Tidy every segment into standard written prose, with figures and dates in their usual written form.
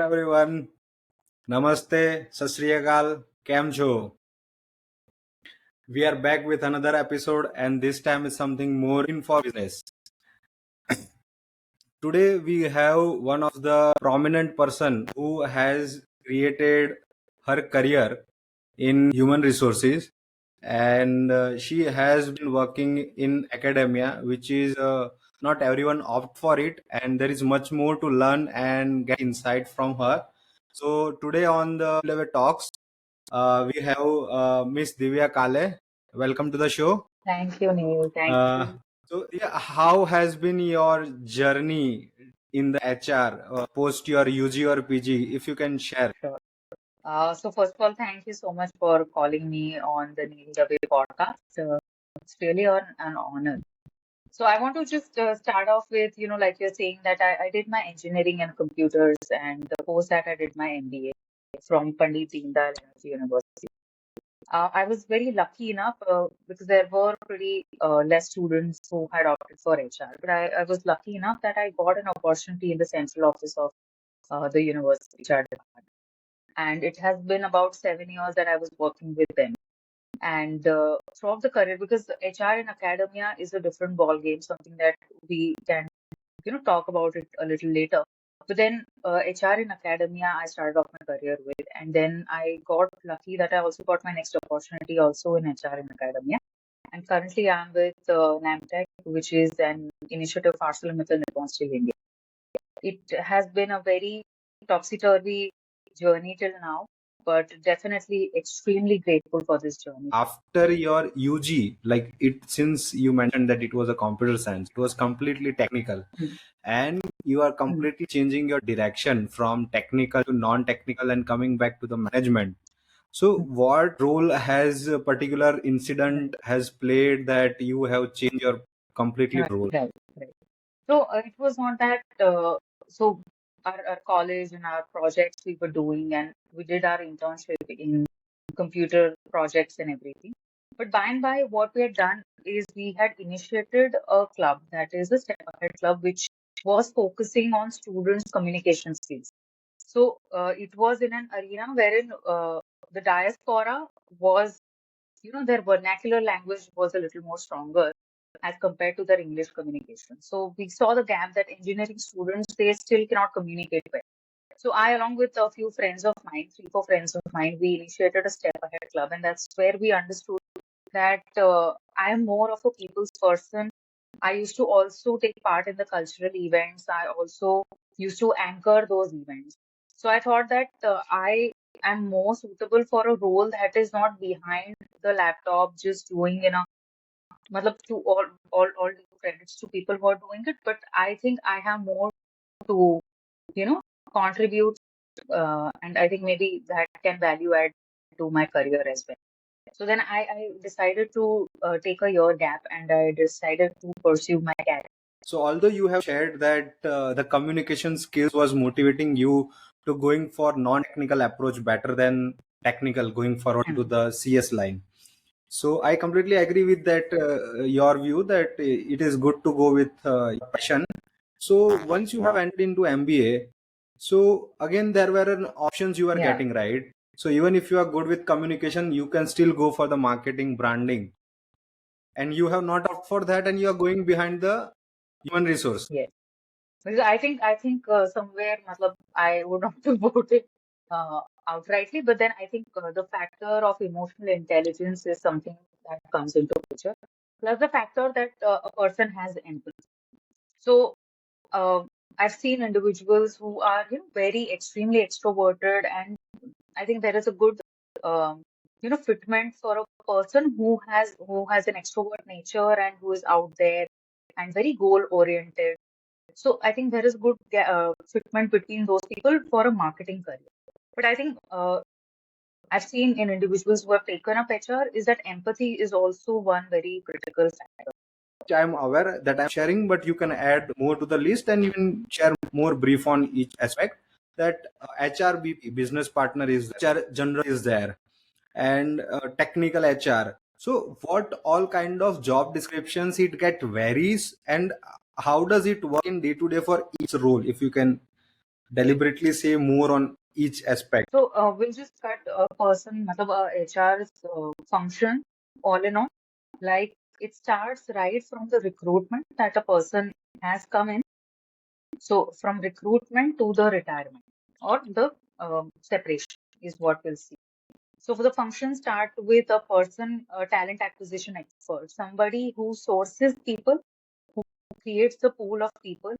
everyone. Namaste, Sat Sri Akal, Kem Cho. We are back with another episode, and this time is something more in for business. Today we have one of the prominent person who has created her career in human resources, and she has been working in academia, which is not everyone opt for it, and there is much more to learn and get insight from her. So today on the Level Talks, we have Miss Divya Kale. Welcome to the show. Thank you, Neil. Thank Uh, you. so, yeah, how has been your journey in the HR post your UG or PG? If you can share. Sure. So first of all, thank you so much for calling me on the Neil Dave podcast. It's really an honor. So I want to just start off with, like you're saying that I did my engineering and computers, and post that I did my MBA from Pandit Deendayal University. I was very lucky enough because there were pretty less students who had opted for HR, but I was lucky enough that I got an opportunity in the central office of the university HR department. And it has been about 7 years that I was working with them. And throughout the career, because HR in academia is a different ball game, something that we can, talk about it a little later. But then HR in academia, I started off my career with, and then I got lucky that I also got my next opportunity also in HR in academia. And currently I'm with NAMTech, which is an initiative for ArcelorMittal Nippon Steel India. It has been a very topsy-turvy journey till now, but definitely extremely grateful for this journey. After your UG, like it, since you mentioned that it was a computer science, it was completely technical, and you are completely changing your direction from technical to non-technical and coming back to the management. So, what role has a particular incident has played that you have changed your completely role? Right. So it was not that. So our college and our projects we were doing, and we did our internship in computer projects and everything. But by and by, what we had done is we had initiated a club, that is a Step Ahead Club, which was focusing on students' communication skills. So it was in an arena wherein the diaspora was, their vernacular language was a little more stronger as compared to their English communication. So we saw the gap that engineering students, they still cannot communicate well. So I, along with a few friends of mine, 3, 4 friends of mine, we initiated a Step Ahead Club, and that's where we understood that I am more of a people's person. I used to also take part in the cultural events. I also used to anchor those events. So I thought that I am more suitable for a role that is not behind the laptop, just doing, matlab, to all due credits to people who are doing it, but I think I have more to, contribute, and I think maybe that can value add to my career as well. So then I decided to take a year gap, and I decided to pursue my career. So, although you have shared that the communication skills was motivating you to going for non-technical approach better than technical, going forward into the CS line. So I completely agree with that your view that it is good to go with your passion. So once you have entered into MBA, so again there were options you are Yeah. getting, right? So even if you are good with communication, you can still go for the marketing, branding, and you have not opted for that, and you are going behind the human resource. Yes. Because I think somewhere, matlab, I would not put it outrightly, but then I think the factor of emotional intelligence is something that comes into picture. Plus the factor that a person has empathy. So I've seen individuals who are, very extremely extroverted, and I think there is a good, fitment for a person who has an extrovert nature and who is out there and very goal oriented. So I think there is good fitment between those people for a marketing career. But I think I've seen in individuals who have taken up HR is that empathy is also one very critical factor. I'm aware that I'm sharing, but you can add more to the list and you can share more brief on each aspect. That HRBP, business partner, is HR general is there, and technical HR. So what all kind of job descriptions it get varies, and how does it work in day to day for each role? If you can deliberately say more on each aspect. So we'll just cut a person, matlab HR's function all in all. Like it starts right from the recruitment that a person has come in. So from recruitment to the retirement or the separation is what we'll see. So for the function start with a person, a talent acquisition expert, somebody who sources people, who creates the pool of people,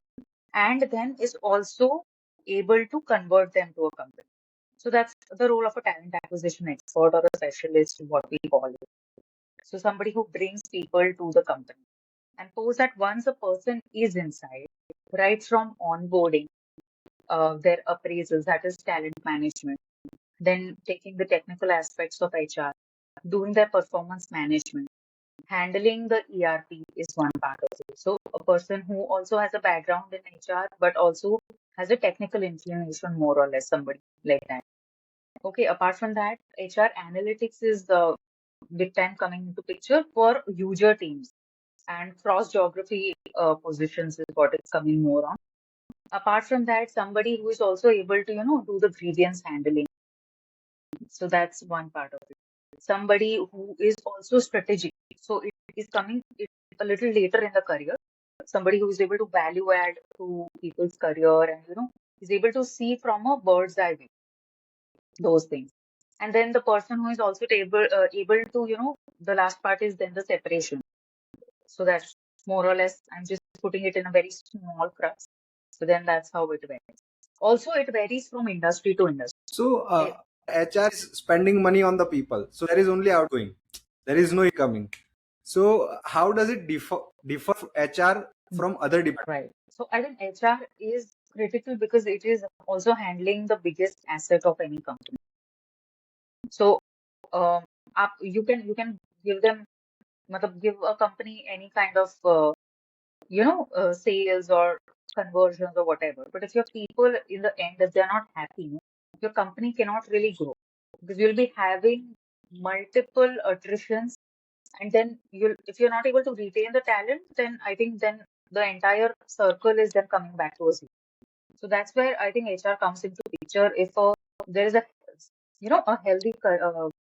and then is also able to convert them to a company. So that's the role of a talent acquisition expert or a specialist, what we call it. So somebody who brings people to the company. And suppose that once a person is inside, right from onboarding, their appraisals, that is talent management, then taking the technical aspects of HR, doing their performance management, handling the ERP is one part of it. So a person who also has a background in HR, but also has a technical inclination, more or less, somebody like that. Okay, apart from that, HR analytics is the big time coming into picture for user teams, and cross geography positions is what it's coming more on. Apart from that, somebody who is also able to, do the grievance handling. So that's one part of it. Somebody who is also strategic. So it is coming a little later in the career. Somebody who is able to value add to people's career and, is able to see from a bird's eye view those things. And then the person who is also able to, the last part is then the separation. So that's more or less, I'm just putting it in a very small crux. So then that's how it varies. Also, it varies from industry to industry. So Eh, HR is spending money on the people. So there is only outgoing. There is no incoming. So how does it differ HR from other departments? Right. So I think HR is critical because it is also handling the biggest asset of any company. So you can give them, give a company any kind of sales or conversions or whatever. But if your people in the end, if they're not happy, your company cannot really grow because you'll be having multiple attritions, and then if you're not able to retain the talent, then I think then the entire circle is then coming back to us. So that's where I think HR comes into picture. If there is a healthy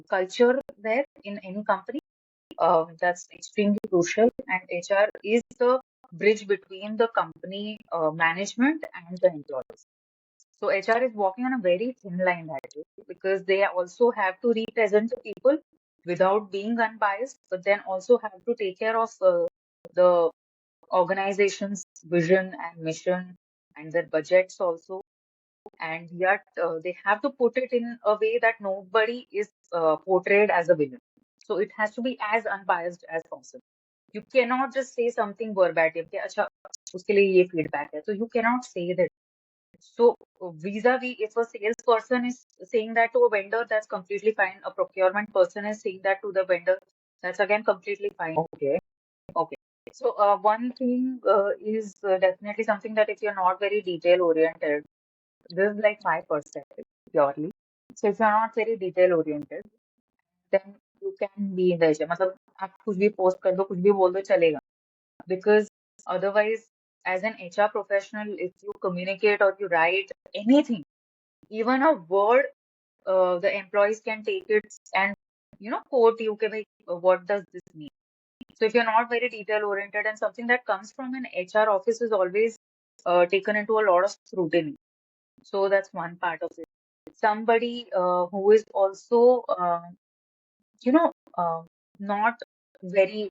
culture there in any company, that's extremely crucial. And HR is the bridge between the company management and the employees. So HR is walking on a very thin line that way because they also have to represent the people without being unbiased, but then also have to take care of the organization's vision and mission and their budgets also. And yet they have to put it in a way that nobody is portrayed as a villain. So it has to be as unbiased as possible. You cannot just say something verbatim कि अच्छा उसके लिए ये feedback है. So you cannot say that. So vis-a-vis, if a salesperson is saying that to a vendor, that's completely fine. A procurement person is saying that to the vendor, that's again completely fine. Okay. Okay. So one thing is definitely something that if you're not very detail oriented, this is like my perspective purely. So if you're not very detail oriented, then you can be in the HR. मतलब आप कुछ भी post कर दो, कुछ भी बोल दो चलेगा. Because otherwise, as an HR professional, if you communicate or you write anything, even a word, the employees can take it and quote you. Okay, what does this mean? So if you're not very detail oriented, and something that comes from an HR office is always taken into a lot of scrutiny. So that's one part of it. Somebody who is also, you know, not very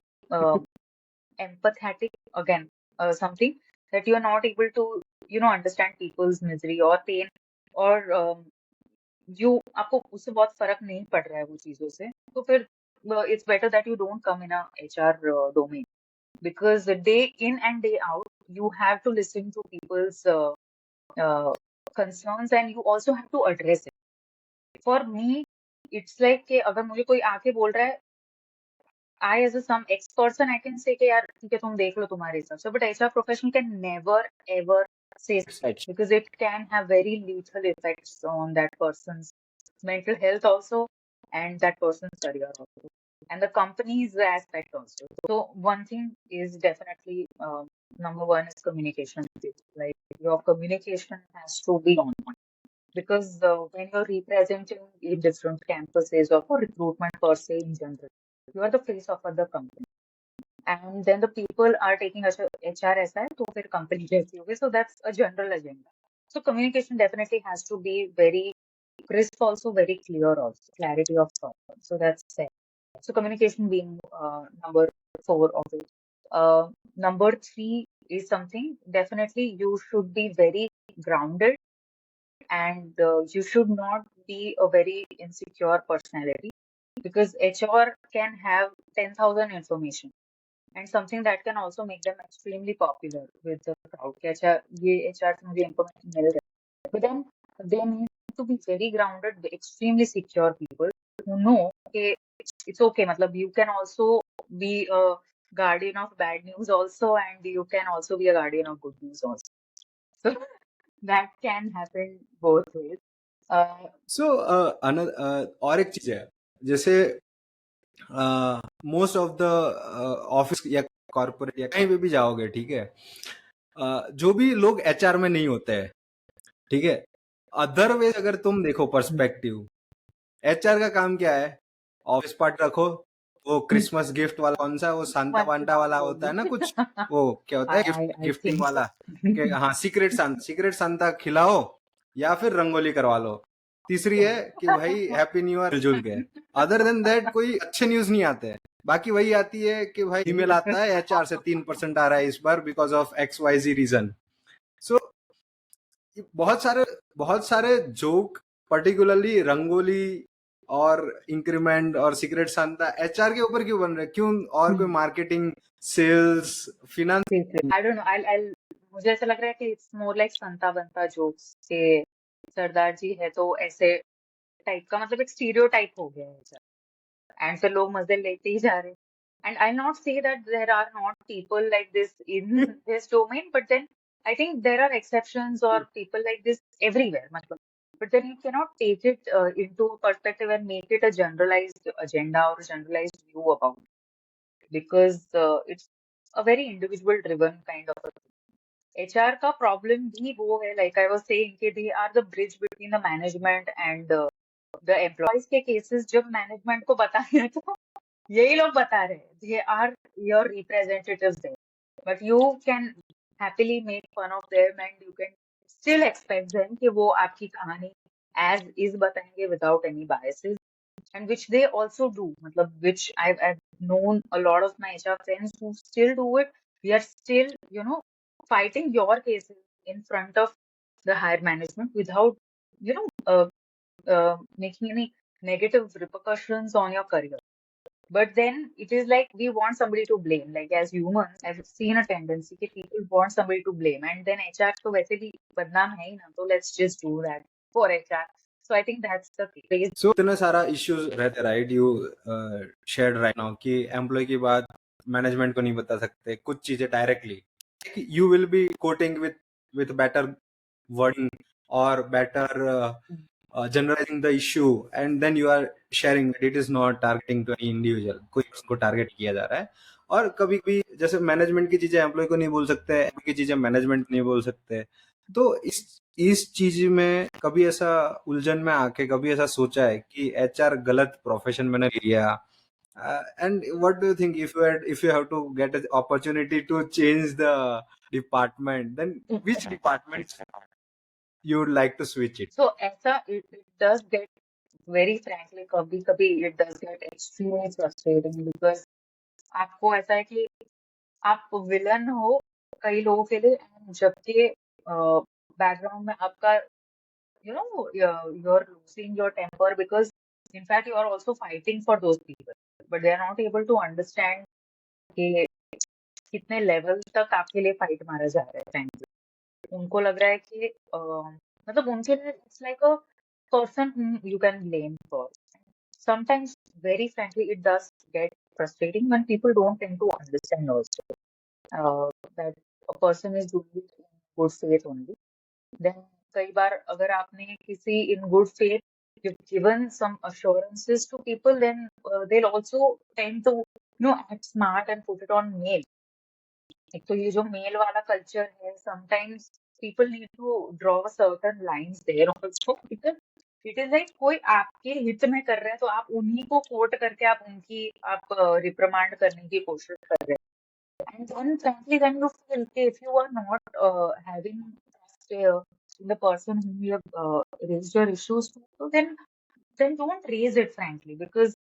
empathetic, again, something that you're not able to, understand people's misery or pain, or आपको उससे बहुत फर्क नहीं पड़ रहा है वो चीजों से, तो फिर it's better that you don't come in a HR domain, because the day in and day out you have to listen to people's uh, concerns, and you also have to address it. For me, it's like कि अगर मुझे कोई आके बोल रहा है, I as a some ex person, I can say कि यार ठीक है तुम देख लो तुम्हारे हिसाब से, but HR professional can never ever say Right. because it can have very lethal effects on that person's mental health also, and that person's career also, and the company's aspect also. So one thing is definitely number one is communication. Like your communication has to be on point because when you're representing in different campuses or for recruitment per se in general, you are the face of the company. And then the people are taking HR as that, तो फिर company जैसी होगी. So that's a general agenda. So communication definitely has to be very crisp, also very clear, also clarity of thought. So that's it. So communication being number four of it. Number three is something definitely you should be very grounded and you should not be a very insecure personality because HR can have 10,000 information and something that can also make them extremely popular with the crowd. कि अच्छा ये HR से मुझे information मिल रहा है. But then they need to be very grounded, extremely secure people who know कि it's okay. मतलब you can also be a guardian of bad news also, and you can also be a guardian of good news also. So that can happen both ways. सो और एक चीज है, जैसे most of the office या corporate या कहीं पे भी जाओगे, ठीक है, जो भी लोग एचआर में नहीं होते हैं, ठीक है, अदरवाइज अगर तुम देखो पर्सपेक्टिव, एचआर का काम क्या है? ऑफिस पार्टी रखो, वो क्रिसमस गिफ्ट वाला कौन सा वो सांता वांटा वाला होता है ना, कुछ वो क्या होता है गिफ्ट I गिफ्टिंग think वाला कि हाँ सीक्रेट सांता खिलाओ या फिर रंगोली करवा लो. तीसरी है कि भाई हैप्पी न्यू ईयर मिलजुल के. अदर देन दैट कोई अच्छे न्यूज नहीं आते हैं. बाकी वही आती है कि भाई ईमेल आता है एचआर से 3% आ रहा है इस बार because of X Y Z reason. So बहुत सारे जोक, पर्टिकुलरली रंगोली और इंक्रीमेंट और सीक्रेट सांता एचआर के ऊपर क्यों बन रहे? क्यों और कोई marketing, sales, finance? I don't know. I'll मुझे ऐसा लग रहा है कि it's more like संता बनता जोक्स के सरदार जी है तो ऐसे टाइप का मतलब एक स्टीरियोटाइप हो गया है एंड फिर लोग मजे लेते ही जा रहे हैं. And I'll not say that there are not people like this in this domain, but then I think there are exceptions or people like this everywhere. मतलब, but then you cannot take it into perspective and make it a generalized agenda or a generalized view about it because it's a very individual driven kind of a thing. HR का problem भी वो है, like I was saying, कि they are the bridge between the management and the employees के cases जब management को बताना है तो यही लोग बता रहे हैं. They are your representatives there. But you can happily make fun of them and you can still expect them कि वो आपकी कहानी as is बताएंगे without any biases. And which they also do. मतलब which I've known a lot of my HR friends who still do it. We are still, fighting your cases in front of the higher management without, making any negative repercussions on your career. But then it is like we want somebody to blame. Like as humans, I've seen a tendency that people want somebody to blame, and then HR तो वैसे भी बदनाम है ही ना, तो let's just do that for HR. So I think that's the case. सो इतना सारा issues रहते, right? You shared right now कि एम्प्लॉय की बात मैनेजमेंट को नहीं बता सकते, कुछ चीजें directly you will be coating with better wording और better generalizing the issue, and then you are sharing that it is not targeting to any individual, कोई person को टारगेट किया जा रहा है. और कभी कभी जैसे मैनेजमेंट की चीजें एम्प्लॉय को नहीं बोल सकते, एम्प्लॉय की चीजें मैनेजमेंट नहीं बोल सकते. तो इस चीज में कभी ऐसा उलझन में आके कभी ऐसा सोचा है कि एचआर गलत प्रोफेशन मैंने लिया? And what do you think, if you have to get an opportunity to change the department, then which department you would like to switch it? So ऐसा it does get very frankly कभी-कभी it does get extremely frustrating because आपको ऐसा है कि आप villain हो कई लोगों के लिए and जबकि बैकग्राउंड में आपका you're losing your temper because in fact you are also fighting for those people but they are not able to understand कि कितने लेवल तक आपके लिए फाइट मारा जा रहा है टाइम पे. उनको लग रहा है कि मतलब उनके लिए it's like a person whom you can blame for. Sometimes, very frankly, it does get frustrating when people don't tend to understand also that a person is doing it in good faith only. Then कई बार अगर आपने किसी in good faith given some assurances to people, then they'll also tend to act smart and put it on mail. एक तो ये जो mail वाला culture है, sometimes people need to draw certain lines there also because it is like कोई आपके हित में कर रहा है तो आप उन्हीं को कोट करके आप उनकी आप रिप्रिमांड करने की कोशिश कर रहे हैं. And then frankly when you feel okay, if you are not having trust in the person whom you have raised your issues to, so then don't raise it frankly because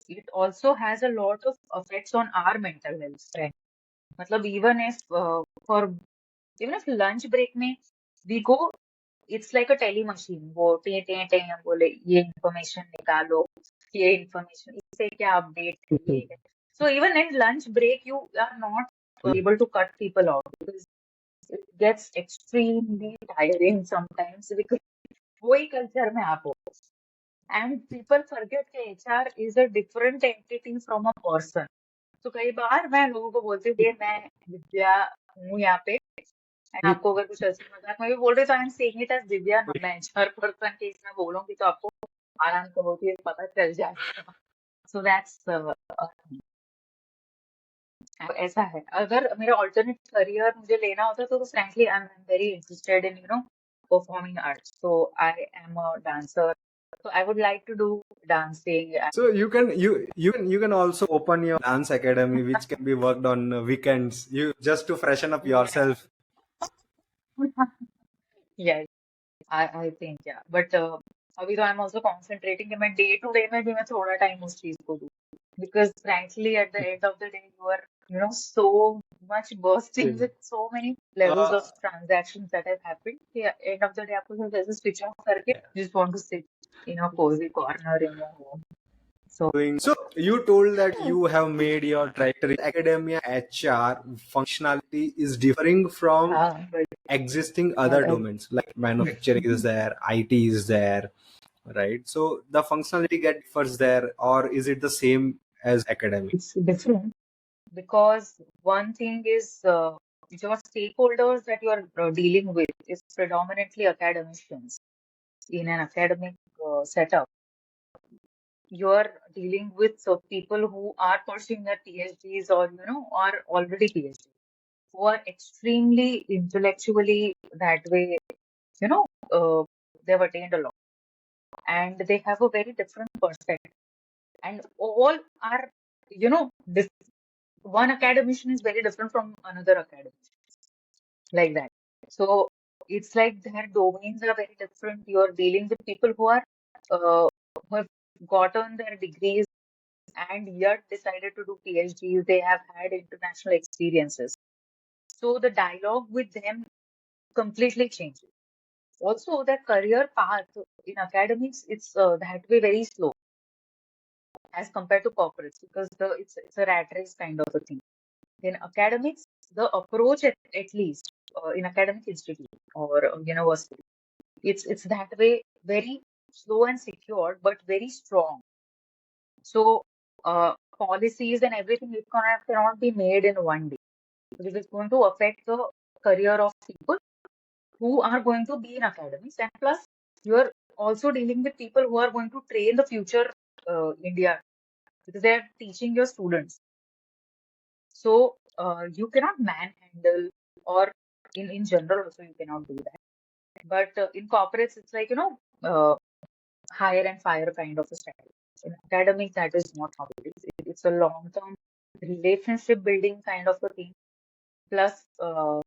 it also has a lot of effects on our mental health. Right? मतलब even if lunch break में we go, it's like a tele machine. वो टे टे टे हम बोले ये information निकालो, ये information इससे क्या update है ये है. So even in lunch break you are not able to cut people off because it gets extremely tiring sometimes because वही culture में आप हो. And people forget that HR is a different entity from a person. तो कई बार मैं लोगों को बोलती हूँ कि मैं विद्या हूँ यहाँ पे एंड आपको अगर कुछ हंसी मजाक में भी बोल रहे तो I am saying it as Divya, not मैं हर पर्सन के इसमें बोलूंगी तो आपको आराम से होती है पता चल जाएगा. सो दैट्स ऐसा है. अगर मेरा ऑल्टरनेट करियर मुझे लेना होता तो frankly I am very interested in performing arts. So I am a dancer. So I would like to do dancing. So you can also open your dance academy, which can be worked on weekends. You just to freshen up yourself. Yes, I think yeah. But अभी तो I'm also concentrating कि मैं day to day में भी मैं थोड़ा time उस चीज को दूँ. Because frankly, at the end of the day, you are, so much bursting with so many levels of transactions that have happened. Yeah, end of the day, आपको सिर्फ ऐसे switch off करके just want to sit in a cozy corner in your home. So you told that you have made your trajectory. Academia HR functionality is differing from but existing other domains like manufacturing is there, IT is there, right? So the functionality get differs there, or is it the same as academic? it's different because one thing is your stakeholders that you are dealing with is predominantly academicians in an academic setup. You're dealing with people who are pursuing their PhDs or are already PhD, who are extremely intellectually that way, you know, they've attained a lot and they have a very different perspective. And all are, this one academician is very different from another academician, like that. So it's like their domains are very different. You're dealing with people who have gotten their degrees and yet decided to do PhDs. They have had international experiences. So the dialogue with them completely changes. Also, the career path in academics, it's that way very slow as compared to corporates because it's a rat race kind of a thing. In academics, the approach at least in academic institute or university, it's that way very slow and secure but very strong. So policies and everything it cannot be made in one day because it's going to affect the career of people who are going to be in academics, and plus you're also dealing with people who are going to train the future India because they're teaching your students. So you cannot manhandle, or in general also you cannot do that. But in corporates, it's like hire and fire kind of a strategy. In academics, that is not how it is. It's a long-term relationship building kind of a thing. Plus, uh,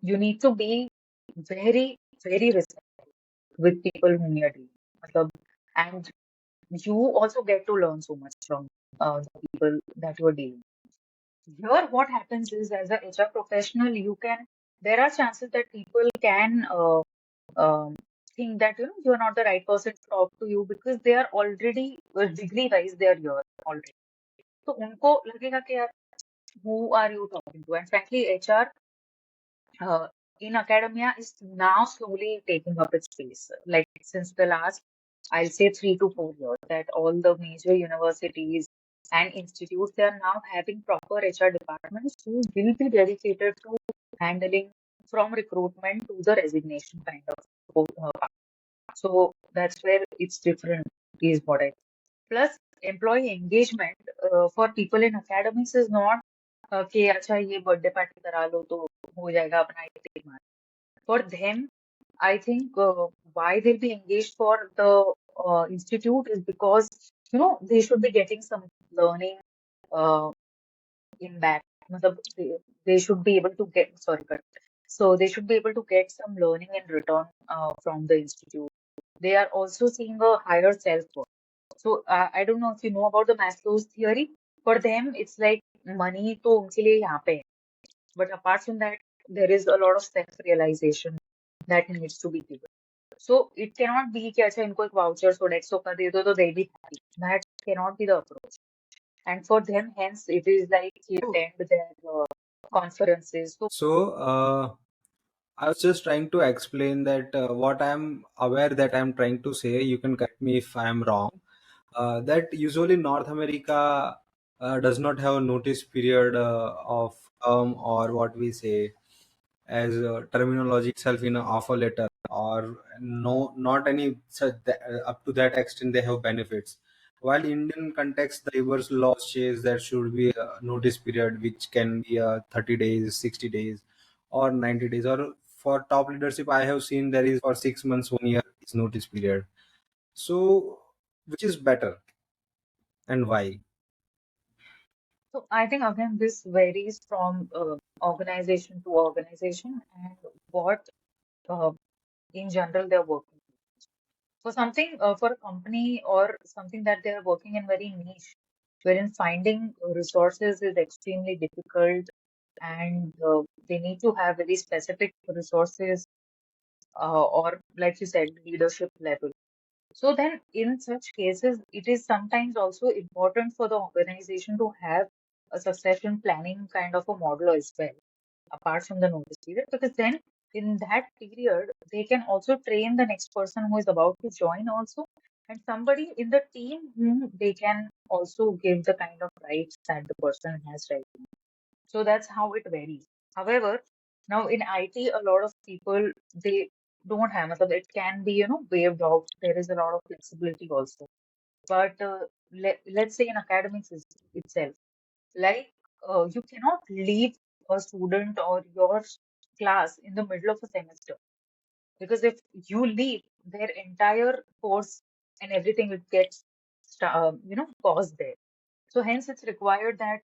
you need to be very, very respectful with people whom you're dealing. Matlab, and you also get to learn so much from the people that you're dealing with. Here, what happens is, as a HR professional, there are chances that people can think that you're not the right person to talk to you because they are already degree wise they are here already. So उनको लगेगा कि यार who are you talking to? And frankly, HR in academia is now slowly taking up its space. Like since the last, I'll say 3 to 4 years, that all the major universities and institutes, they are now having proper HR departments who will be dedicated to handling from recruitment to the resignation kind of part. So that's where it's different, is what I. Plus, employee engagement for people in academics is not कि अच्छा ये birthday party करा लो तो हो जाएगा अपना एक mark. For them, I think why they'll be engaged for the institute is because they should be getting some learning uh, in back. मतलब they should be able to get sorry, but so they should be able to get some learning in return from the institute. They are also seeing a higher self-worth. So I don't know if you know about the Maslow's theory. For them, it's like money तो उनके लिए यहाँ पे है. But apart from that, there is a lot of self-realization that needs to be given. So it cannot be कि अच्छा इनको एक voucher or Dexo का दे दो तो they'll be happy. That cannot be the approach. And for them, hence, it is like you attend their conferences. So So I was just trying to explain that what I'm aware that I'm trying to say. You can correct me if I'm wrong. That usually North America does not have a notice period of or what we say as terminology itself in an offer letter, or no, not any such up to that extent they have benefits. While Indian context, the labor's law says there should be a notice period which can be 30 days, 60 days, or 90 days. Or for top leadership, I have seen there is for 6 months, 1 year is notice period. So, which is better and why? So I think again this varies from organization to organization and what uh, in general they're working. For something for a company or something that they're working in very niche, wherein finding resources is extremely difficult and they need to have very specific resources or like you said, leadership level. So then in such cases, it is sometimes also important for the organization to have a succession planning kind of a model as well, apart from the notice period, because then in that period, they can also train the next person who is about to join also, and somebody in the team whom they can also give the kind of rights that the person has right now. So that's how it varies. However, now in IT, a lot of people they don't have, matlab it can be, waived out. There is a lot of flexibility also. But let's say in academics itself, like you cannot leave a student or your class in the middle of a semester because if you leave, their entire course and everything it gets, paused there. So hence it's required that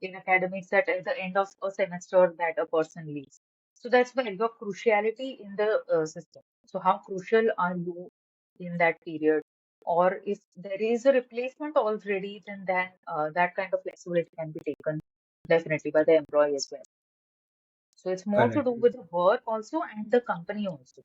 in academics that at the end of a semester that a person leaves. So that's why the cruciality in the system. So how crucial are you in that period? Or if there is a replacement already, then that kind of flexibility can be taken definitely by the employee as well. So it's more to Correct. do with the work also and the company also.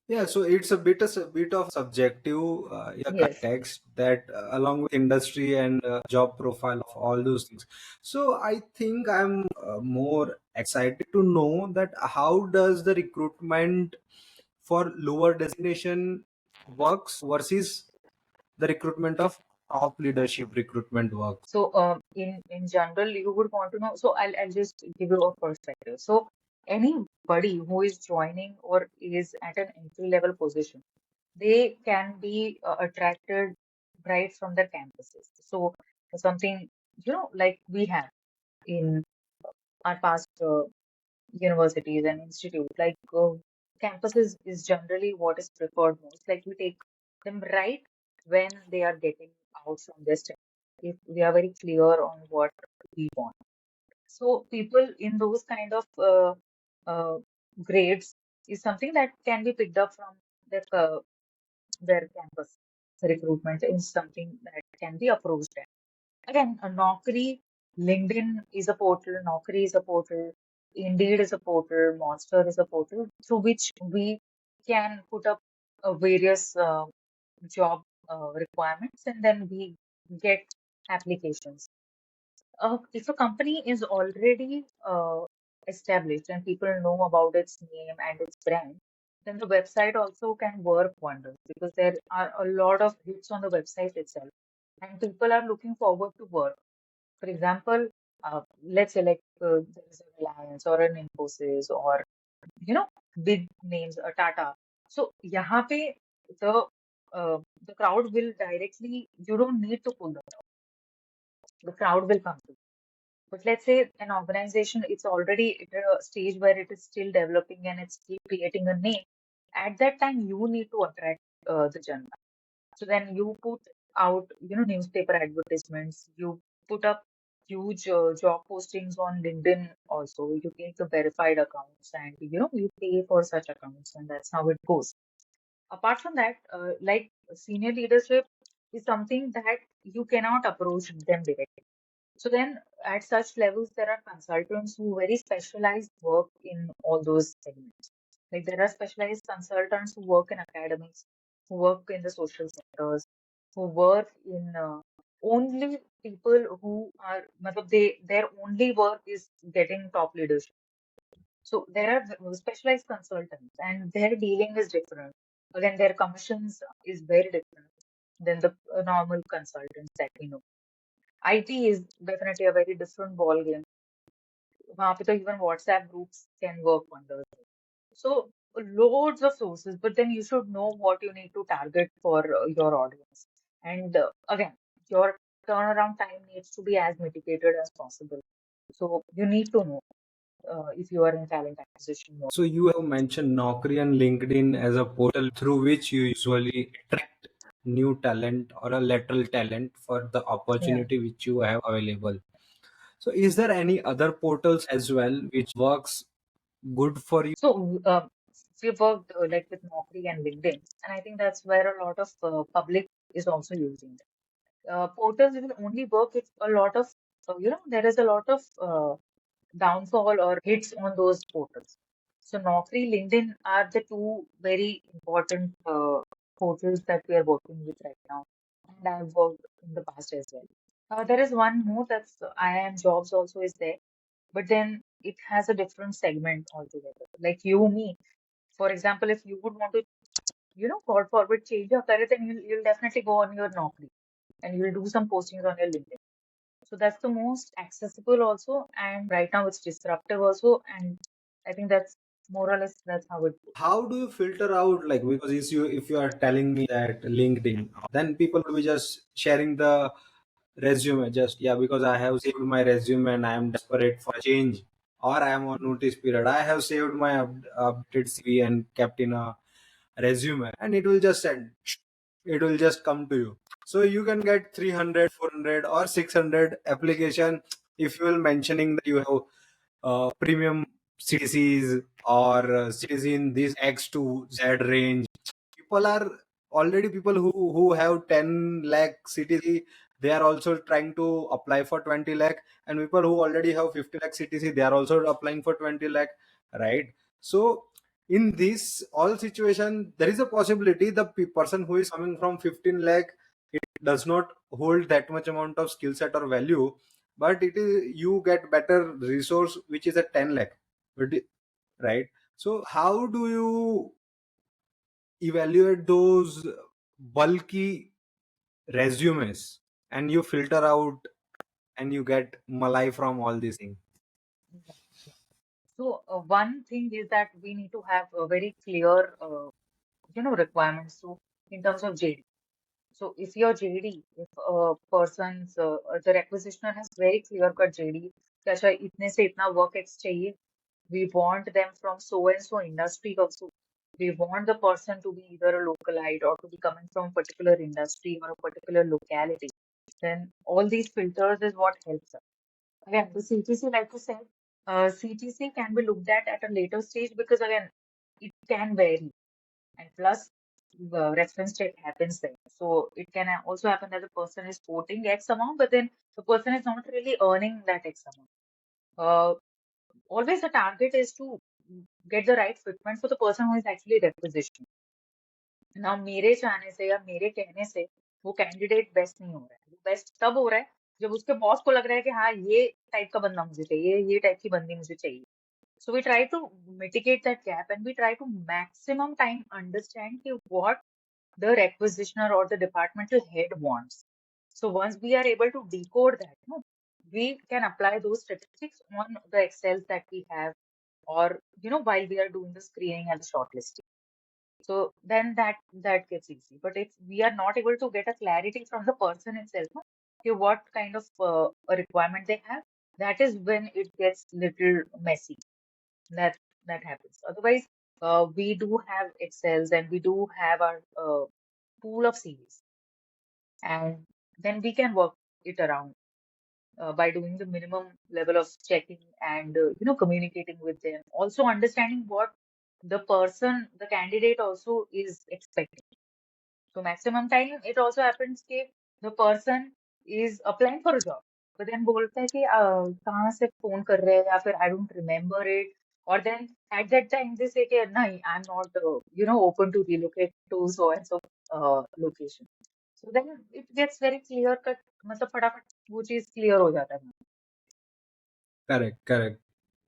Yeah, so it's a bit of subjective in the Yes. context that along with industry and job profile of all those things. So I think I'm more excited to know that how does the recruitment for lower designation works versus the recruitment of top leadership recruitment works. So, in general, you would want to know. So, I'll just give you a perspective. So, anybody who is joining or is at an entry level position, they can be attracted right from their campuses. So, something like we have in our past universities and institutes, like campuses is generally what is preferred most. Like we take them right when they are getting out from their study, if we are very clear on what we want. So people in those kind of grades is something that can be picked up from their campus. Recruitment is something that can be approached at. Again, a Naukri, LinkedIn is a portal, Naukri is a portal, Indeed is a portal, Monster is a portal through which we can put up various job requirements and then we get applications. If a company is already established and people know about its name and its brand, then the website also can work wonders because there are a lot of hits on the website itself and people are looking forward to work. For example, let's say like there is a Reliance or an Infosys or big names, Tata. So यहाँ पे the the crowd will directly, you don't need to pull the crowd will come to you. But let's say an organization, it's already at a stage where it is still developing and it's still creating a name. At that time, you need to attract the general. So then you put out, newspaper advertisements, you put up huge job postings on LinkedIn also. You take the verified accounts and, you pay for such accounts, and that's how it goes. Apart from that, like senior leadership is something that you cannot approach them directly. So then at such levels, there are consultants who very specialized work in all those segments. Like there are specialized consultants who work in academics, who work in the social sectors, who work in only people who are, matlab their only work is getting top leadership. So there are specialized consultants and their dealing is different. Again, their commissions is very different than the normal consultants that we know. IT is definitely a very different ball game. वहाँ पे तो even WhatsApp groups can work wonders. So loads of sources, but then you should know what you need to target for your audience. And again, your turnaround time needs to be as mitigated as possible. So you need to know if you are in talent acquisition mode. So you have mentioned Naukri and LinkedIn as a portal through which you usually attract new talent or a lateral talent for the Yeah. opportunity which you have available. So is there any other portals as well which works good for you? So we worked like with Naukri and LinkedIn, and I think that's where a lot of public is also using it. Portals will only work if a lot of, there is a lot of downfall or hits on those portals. So Naukri, LinkedIn are the two very important portals that we are working with right now, and I've worked in the past as well. There is one more that's IIM Jobs also is there, but then it has a different segment altogether. Like you, me, for example, if you would want to, call forward change your career, then you'll definitely go on your Naukri and you'll do some postings on your LinkedIn. So that's the most accessible also, and right now it's disruptive also, and I think that's more or less that's how it goes. How do you filter out, like, because if you are telling me that LinkedIn, then people will be just sharing the resume, just, yeah, because I have saved my resume and I am desperate for change, or I am on notice period, I have saved my updated CV and kept in a resume, and it will just send, it will just come to you. So you can get 300, 400, or 600 application if you will mentioning that you have premium CTCs or CTC in this X to Z range. People are already, people who have 10 lakh CTC, they are also trying to apply for 20 lakh, and people who already have 50 lakh CTC, they are also applying for 20 lakh, right? So in this all situation, there is a possibility the person who is coming from 15 lakh, it does not hold that much amount of skill set or value, but it is, you get better resource which is at 10 lakh, right? So how do you evaluate those bulky resumes and you filter out and you get malai from all these things? Yeah. So one thing is that we need to have a very clear, requirements. So in terms of JD. So if your JD, if a person's, the requisitioner has very clear cut JD, कि अच्छा इतने से इतना work ex चाहिए, we want them from so and so industry also. We want the person to be either a localite or to be coming from a particular industry or a particular locality. Then all these filters is what helps us. Again, the CTC, like you said, CTC can be looked at a later stage because again, it can vary. And plus, the reference check happens there. So it can also happen that the person is quoting X amount, but then the person is not really earning that X amount. Uh, Always the target is to get the right fitment for the person who is actually requisitioned. ना मेरे चाहने से या मेरे कहने से वो candidate best नहीं हो रहा है, वो बेस्ट तब हो रहा है जब उसके बॉस को लग रहा है कि हाँ ये टाइप का बंदा मुझे चाहिए, ये टाइप की बंदी मुझे चाहिए. So we try to mitigate that gap and we try to maximum time understand कि what the requisitioner or the departmental head wants. So once we are able to decode that, no, we can apply those statistics on the Excels that we have, or while we are doing the screening and the shortlisting. So then that gets easy. But if we are not able to get a clarity from the person itself, no, okay, what kind of a requirement they have, that is when it gets little messy. That that happens. Otherwise, we do have Excels and we do have our pool of CVs, and then we can work it around by doing the minimum level of checking and communicating with them. Also understanding what the person, the candidate also is expecting. So maximum time it also happens कि the person is applying for a job, but then बोलता है कि कहाँ से phone कर रहे हैं या फिर I don't remember it, or then at that time they say कि नहीं I'm not open to relocate to so and so location. So then it gets very clear cut, मतलब फटाफट वो चीज clear हो जाता है. Correct, correct.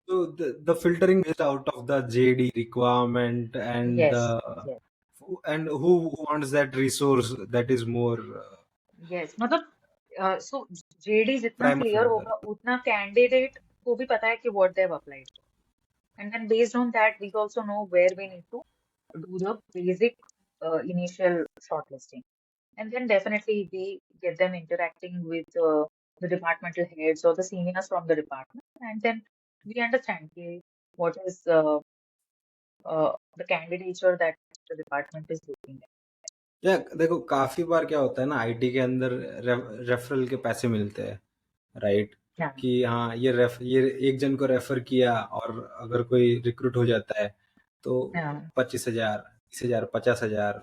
So the filtering based out of the JD requirement and Yes, the yes, and who wants that resource that is more yes. मतलब so JD जितना primer clear filter. होगा उतना candidate को भी पता है कि what they have applied. And then based on that, we also know where we need to do the basic initial shortlisting. And then definitely we get them interacting with the departmental heads or the seniors from the department. And then we understand okay, what is the candidature that the department is looking at. या देखो काफी बार क्या होता है ना IT के अंदर referral के पैसे मिलते हैं, राइट? Yeah, कि हाँ ये एक जन को रेफर किया और अगर कोई रिक्रूट हो जाता है तो yeah, 25,000, 30,000, 50,000,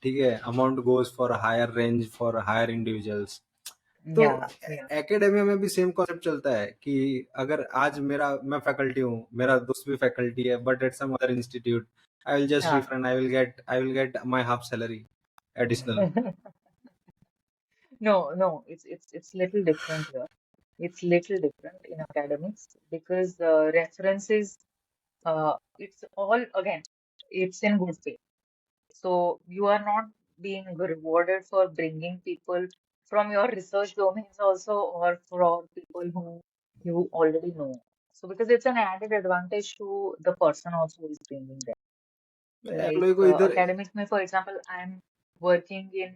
ठीक है, amount goes for higher range for higher individuals. तो yeah, yeah, एकेडेमिया में भी सेम कॉन्सेप्ट चलता है कि अगर आज मैं फैकल्टी हूँ, मेरा दोस्त भी फैकल्टी है, but at some other institute I will just yeah. Refer and I will get my half salary additional. No, no, it's little different here. It's little different in academics because references, it's all again, it's in good faith. So you are not being rewarded for bringing people from your research domains also or for people who you already know. So because it's an added advantage to the person also who is bringing them. Like employ को इधर academics में, for example, I'm working in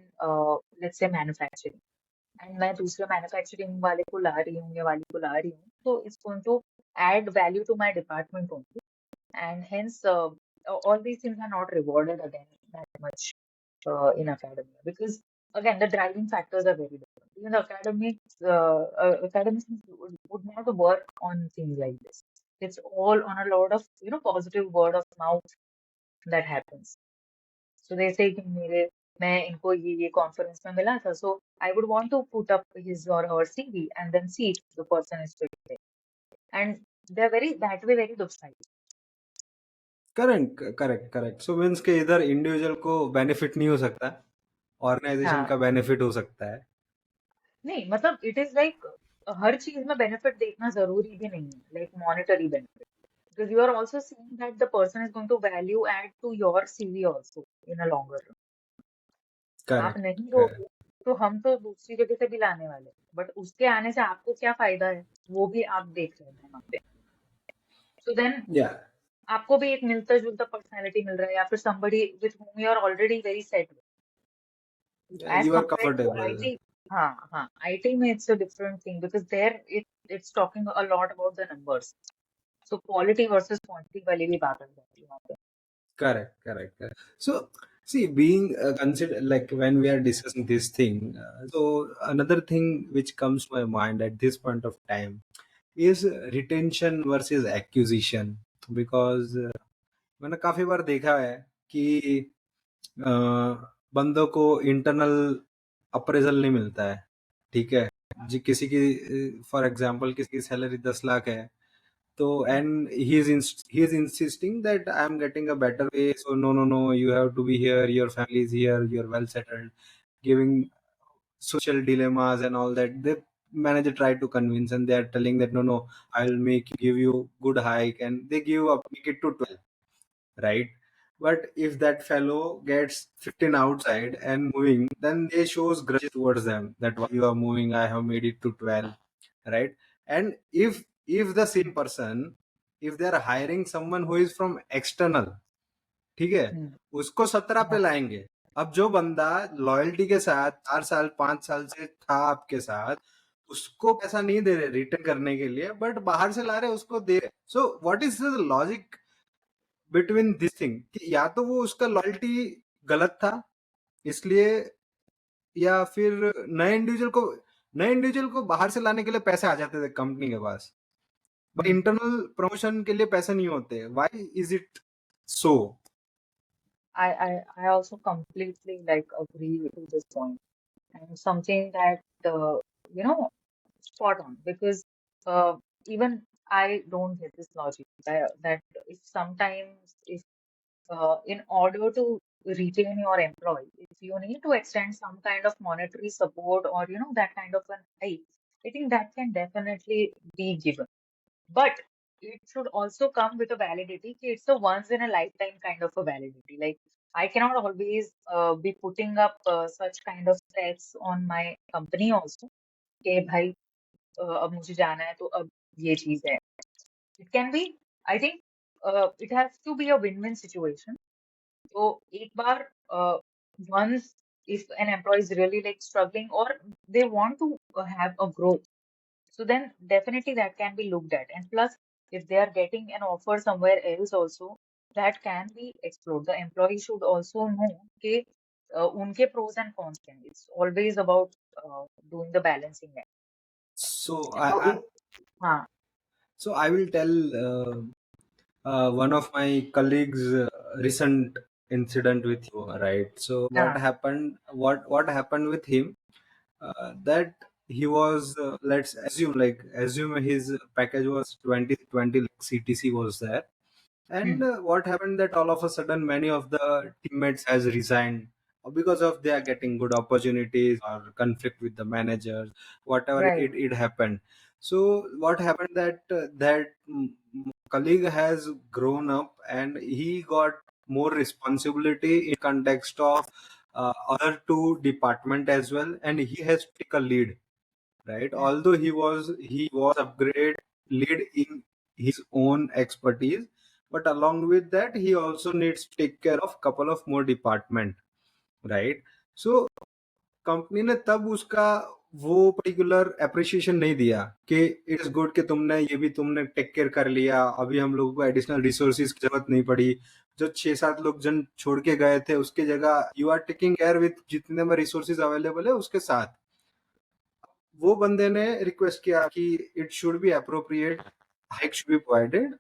let's say manufacturing. And मैं दूसरे manufacturing वाले को ला रही हूँ या वाली को ला रही हूँ तो it's going to add value to my department only, and hence all these things are not rewarded again that much in academia because again the driving factors are very different. Even academics would not work on things like this. It's all on a lot of positive word of mouth that happens. So they say कि मेरे मैं इनको ये conference में मिला था, so I would want to put up his or her CV and then see if the person is fit there. And they're very that way very docile. Correct correct correct. So means के इधर individual को benefit नहीं हो सकता, organisation हाँ का benefit हो सकता है। नहीं मतलब इट इज लाइक हर चीज में बेनिफिट देखना जरूरी भी नहीं है, like monetary benefit, because you are also seeing that the person is going to value add to your CV also in a longer run. आप करेक्ट नहीं करेक्ट। दोगे तो हम तो दूसरी जगह से भी लाने वाले हैं, बट उसके आने से आपको क्या फायदा है वो भी आप देख रहे हैं वहां पे. So then या आपको भी एक मिलता जुलता पर्सनैलिटी मिल रहा है या फिर somebody with whom you are already very set with. As you are compared to comfortable. IT, हाँ हाँ IT में it's a different thing because there it's talking a lot about the numbers. So quality versus quantity वाली भी बात आ जाती है वहाँ पे. Correct, correct, correct. So, see, being considered like when we are discussing this thing, so another thing which comes to my mind at this point of time is retention versus acquisition, because मैंने काफी बार देखा है कि अ, बंदों को internal appraisal नहीं मिलता है, ठीक है जी। किसी की फॉर एग्जांपल किसी की सैलरी 10 लाख है, so and he is insisting that I am getting a better way, so no, you have to be here, your family is here, you're well settled, giving social dilemmas and all that. The manager tried to convince and they are telling that no, I'll give you good hike, and they give up, make it to 12, right? But if that fellow gets 15 outside and moving, then they shows grudge towards them that why you are moving, I have made it to 12, right? And if the same person, if they are hiring someone who is from external, ठीक है, हम्म, उसको 17 पे हाँ, लाएंगे। अब जो बंदा loyalty के साथ 4 साल 5 साल से था आपके साथ, उसको पैसा नहीं दे रहे रिटर्न करने के लिए, बट बाहर से ला रहे उसको दे रहे। So what is the logic between this thing, कि या तो वो उसका लॉयल्टी गलत था इसलिए, या फिर नए इंडिविजुअल को बाहर से लाने के लिए पैसे आ जाते थे कंपनी के पास, बट हम्म. इंटरनल प्रमोशन के लिए पैसे नहीं होते। Why is it so? I also completely like agree to this point, and something that you know spot on, because uh, even I don't get this logic that if sometimes if in order to retain your employee, if you need to extend some kind of monetary support or that kind of an hike, I think that can definitely be given. But it should also come with a validity. It's a once in a lifetime kind of a validity. Like I cannot always be putting up such kind of threats on my company also. कि भाई अब मुझे जाना है तो अब ये चीज है. It can be, I think, it has to be a win-win situation. तो एक बार once if an employee is really like struggling or they want to have a growth, so then definitely that can be looked at. And plus, if they are getting an offer somewhere else also, that can be explored. The employee should also know कि उनके pros and cons can be. It's always about doing the balancing act. So So I if हाँ I will tell one of my colleagues recent incident with you, right? So what हाँ happened? What happened with him? That he was, let's assume his package was 20 CTC was there, and hmm, what happened that all of a sudden many of the teammates has resigned because of they are getting good opportunities or conflict with the managers, whatever right. it happened. So what happened that colleague has grown up and he got more responsibility in context of other two department as well, and he has to take a lead, right? Hmm, Although he was upgraded lead in his own expertise, but along with that he also needs to take care of couple of more department, right? So company ने तब उसका वो particular appreciation नहीं दिया कि it is good कि तुमने take care कर लिया, अभी हम लोगों को एडिशनल रिसोर्सेज की जरूरत नहीं पड़ी। जो 6-7 लोग जन छोड़ के गए थे उसके जगह you are taking care with जितने में रिसोर्सेज अवेलेबल है उसके साथ। वो बंदे ने रिक्वेस्ट किया कि it should be appropriate, hike should be provided,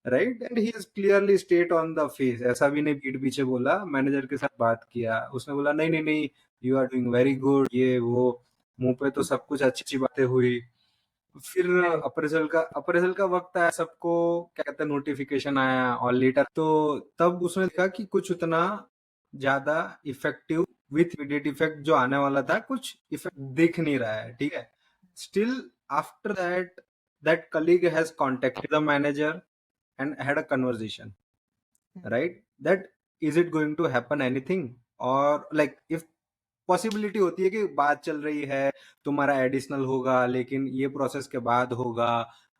right? And he is clearly state on the face, ऐसा भी नहीं पीठ पीछे बोला, मैनेजर के साथ बात किया, उसने बोला नहीं नहीं नहीं, you are doing very good, ये वो, मुंह पे तो सब कुछ अच्छी अच्छी बातें हुई। फिर right. अप्रेजल का वक्त आया, सबको क्या कहते हैं नोटिफिकेशन आया और लेटर, तो तब उसने देखा कि कुछ उतना ज्यादा इफेक्टिव विथ इमीडिएट इफेक्ट जो आने वाला था, कुछ इफेक्ट दिख नहीं रहा है, ठीक है। Still after that that colleague has contacted the manager and had a conversation, hmm, right? That is it going to happen anything, or like if possibility होती है कि बात चल रही है, तुम्हारा एडिशनल होगा लेकिन ये प्रोसेस के बाद होगा,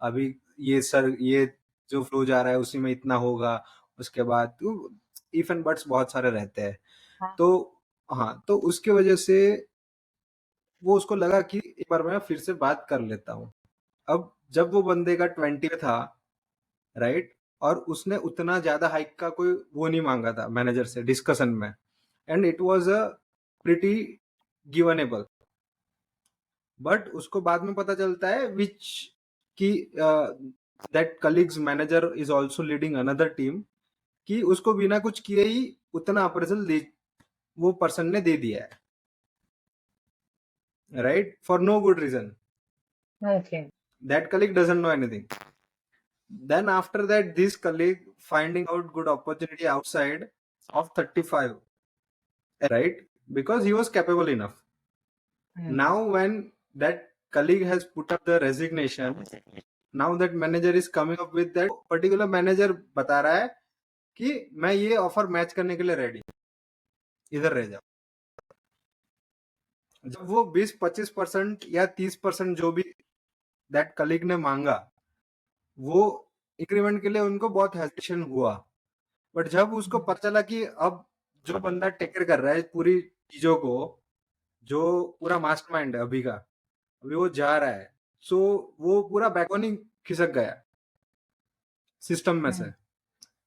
अभी ये जो फ्लो जा रहा है उसी में इतना होगा, उसके बाद इफ एंड बट्स बहुत सारे रहते हैं। हाँ तो हाँ, तो उसके वजह से वो उसको लगा कि एक बार मैं फिर से बात कर लेता हूँ। अब जब वो बंदे का 20 पे था, राइट, और उसने उतना ज्यादा हाइक का कोई वो नहीं मांगा था मैनेजर से डिस्कशन में, and it was a pretty givable, but उसको बाद में पता चलता है विच कि that colleague's manager is also leading another team, कि उसको बिना कुछ किए ही उतना अप्रेजल दे वो पर्सन ने दे दिया है, right, for no good reason. okay. That colleague doesn't know anything. Then after that, this colleague finding out good opportunity outside of 35, right? Because he was capable enough. Hmm, Now when that colleague has put up the resignation, now that manager is coming up with that particular manager बता रहा है कि मैं ये offer match करने के लिए ready, इधर रह जाओ। जब वो 20-25% या 30% जो भी दैट कलीग ने मांगा, वो इंक्रीमेंट के लिए उनको बहुत हेजिटेशन हुआ, बट जब उसको पता चला कि अब जो बंदा टेक केयर कर रहा है पूरी चीजों को, जो पूरा मास्टरमाइंड है अभी का, अभी वो जा रहा है, सो वो पूरा बैकबोन ही खिसक गया सिस्टम में से.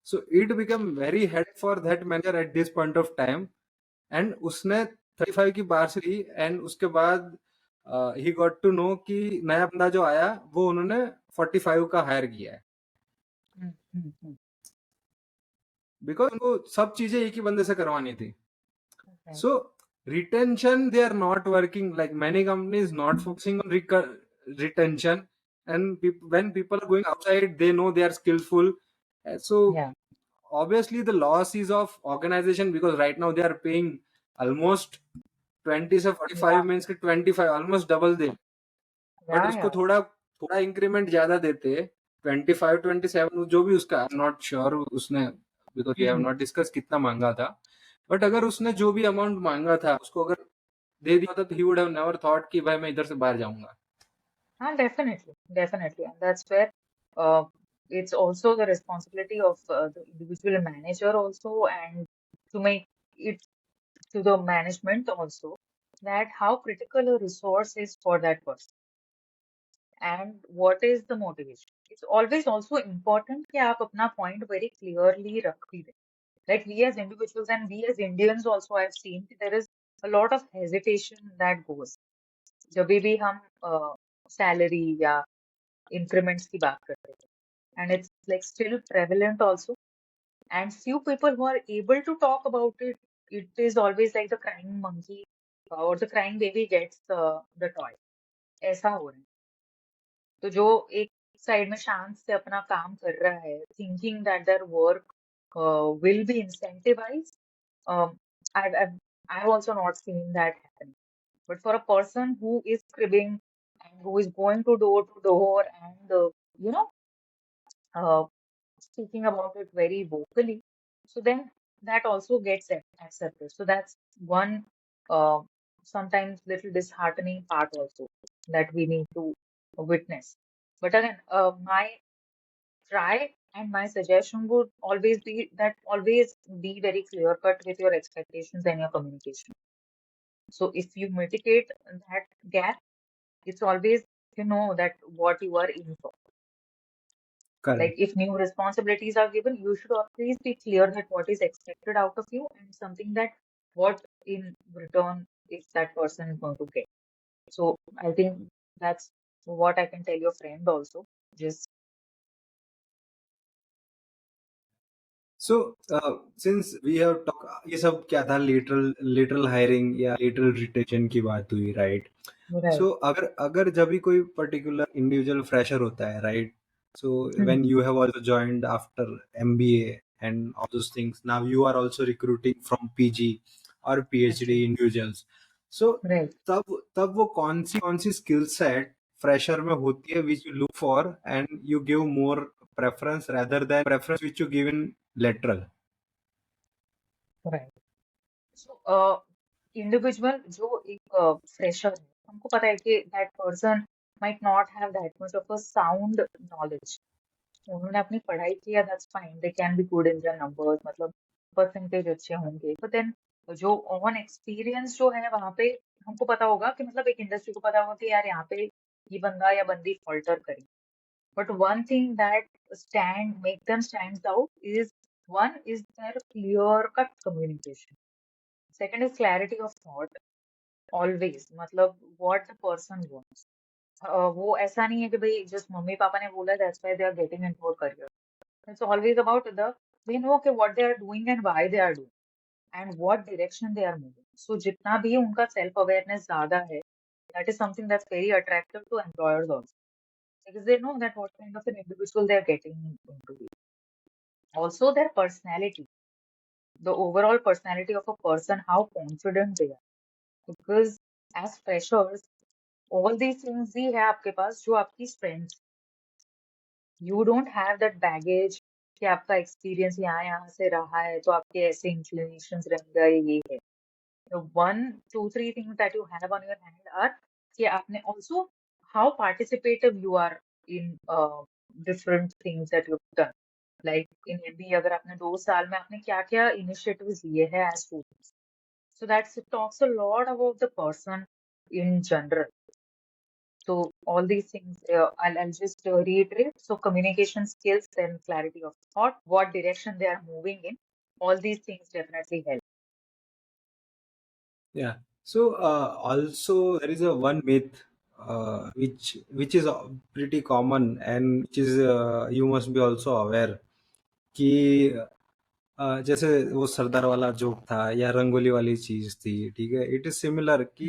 So it become very head for that manager at this point of time. And उसने 35 की बार से ली, एंड उसके बाद ही गॉट टू नो कि नया बंदा जो आया वो उन्होंने 45 का हायर किया है, बिकॉज उनको सब चीजें एक ही बंदे से करवानी थी. So retention, they are not working. Like many companies not focusing on retention, and when people are going outside, they know they are skillful. So Yeah. obviously the loss is of organization, because right now they are paying almost 20 से 45 Yeah. means कि 25 almost double they. But Yeah. उसको Yeah. थोड़ा थोड़ा increment ज्यादा देते, 25 27 जो भी उसका, आई एम नॉट श्योर उसने, because we have not discuss कितना मांगा था. बट अगर उसने जो भी अमाउंट मांगा था उसको अगर दे दिया होता तो he would have never thought कि भाई मैं इधर से बाहर जाऊंगा. Definitely, definitely. And that's where uh, it's also the responsibility of the individual manager also, and to make it to the management also, that how critical a resource is for that person and what is the motivation. It's always also important कि आप अपना point very clearly रख भी दें. Like we as individuals and we as Indians also, I've seen that there is a lot of hesitation that goes. जब भी हम salary या increments की बात करते हैं, and it's like still prevalent also, and few people who are able to talk about it. It is always like the crying monkey or the crying baby gets the toy. ऐसा हो रहा है. तो जो एक साइड में शांत से अपना काम कर रहा है, thinking that their work will be incentivized, um, I've also not seen that happen. But for a person who is cribbing and who is going to door and you know uh, speaking about it very vocally, so then that also gets accepted. So that's one uh, sometimes little disheartening part also that we need to witness. But again, my try and my suggestion would always be that always be very clear cut with your expectations and your communication. So if you mitigate that gap, it's always you know that what you are in for. Like correct. if new responsibilities are given, you should always be clear that what is expected out of you and something that what in return is that person is going to get. So I think that's what I can tell your friend also. Just so since we have talk, ये सब क्या था, literal literal hiring या literal retention की बात हुई, right? right. सो अगर अगर जब भी कोई पर्टिकुलर इंडिविजुअल फ्रेशर होता है, right, so when Hmm. You have also joined after MBA and all those things, now you are also recruiting from PG और PhD Okay. Individuals. So Right. तब वो कौन सी स्किल सेट फ्रेशर में होती है which you look for and you give more preference rather than preference which you give in lateral. Right. So individual जो एक fresher है, हमको पता है कि that person might not have that much of a sound knowledge. उन्होंने अपनी पढ़ाई किया, that's fine, they can be good in their numbers, मतलब परसेंटेज अच्छे होंगे, बट देन जो ऑन एक्सपीरियंस जो है वहां पे हमको पता होगा कि मतलब एक इंडस्ट्री को पता होगा कि यार यहाँ पे ये बंदा या बंदी फॉल्टर करे. But one thing that stand make them stands out is one is their clear cut communication. Second is clarity of thought always, मतलब व्हाट द पर्सन वांट्स. वो ऐसा नहीं है कि भाई जस्ट मम्मी पापा ने बोला that's why they are getting into a career. It's always about they know okay, what they are doing and why they are doing and what direction they are moving. So जितना भी उनका self awareness ज़्यादा है, that is something that's very attractive to employers also because they know that what kind of an individual they are getting into. Also their personality, the overall personality of a person, how confident they are. Because as freshers, all these things भी है आपके पास जो आपकी strengths. You don't have that baggage कि आपका experience यहाँ से रहा है तो आपके ऐसे इंक्लिनेशंस रह गए ये है. The 1 2 3 things that you have on your hand are कि आपने also how participative you are in different things that you've done. Like in MB अगर आपने 2 साल में आपने क्या क्या इनिशिएटिव्स लिए हैं as students, so that talks a lot about the person in general. So all these things, I'll just reiterate. So communication skills and clarity of thought, what direction they are moving in, all these things definitely help. Yeah. So also there is a one myth which is pretty common, and which is you must be also aware कि जैसे वो सरदार वाला joke था या रंगोली वाली चीज थी, ठीक है, इट इज सिमिलर कि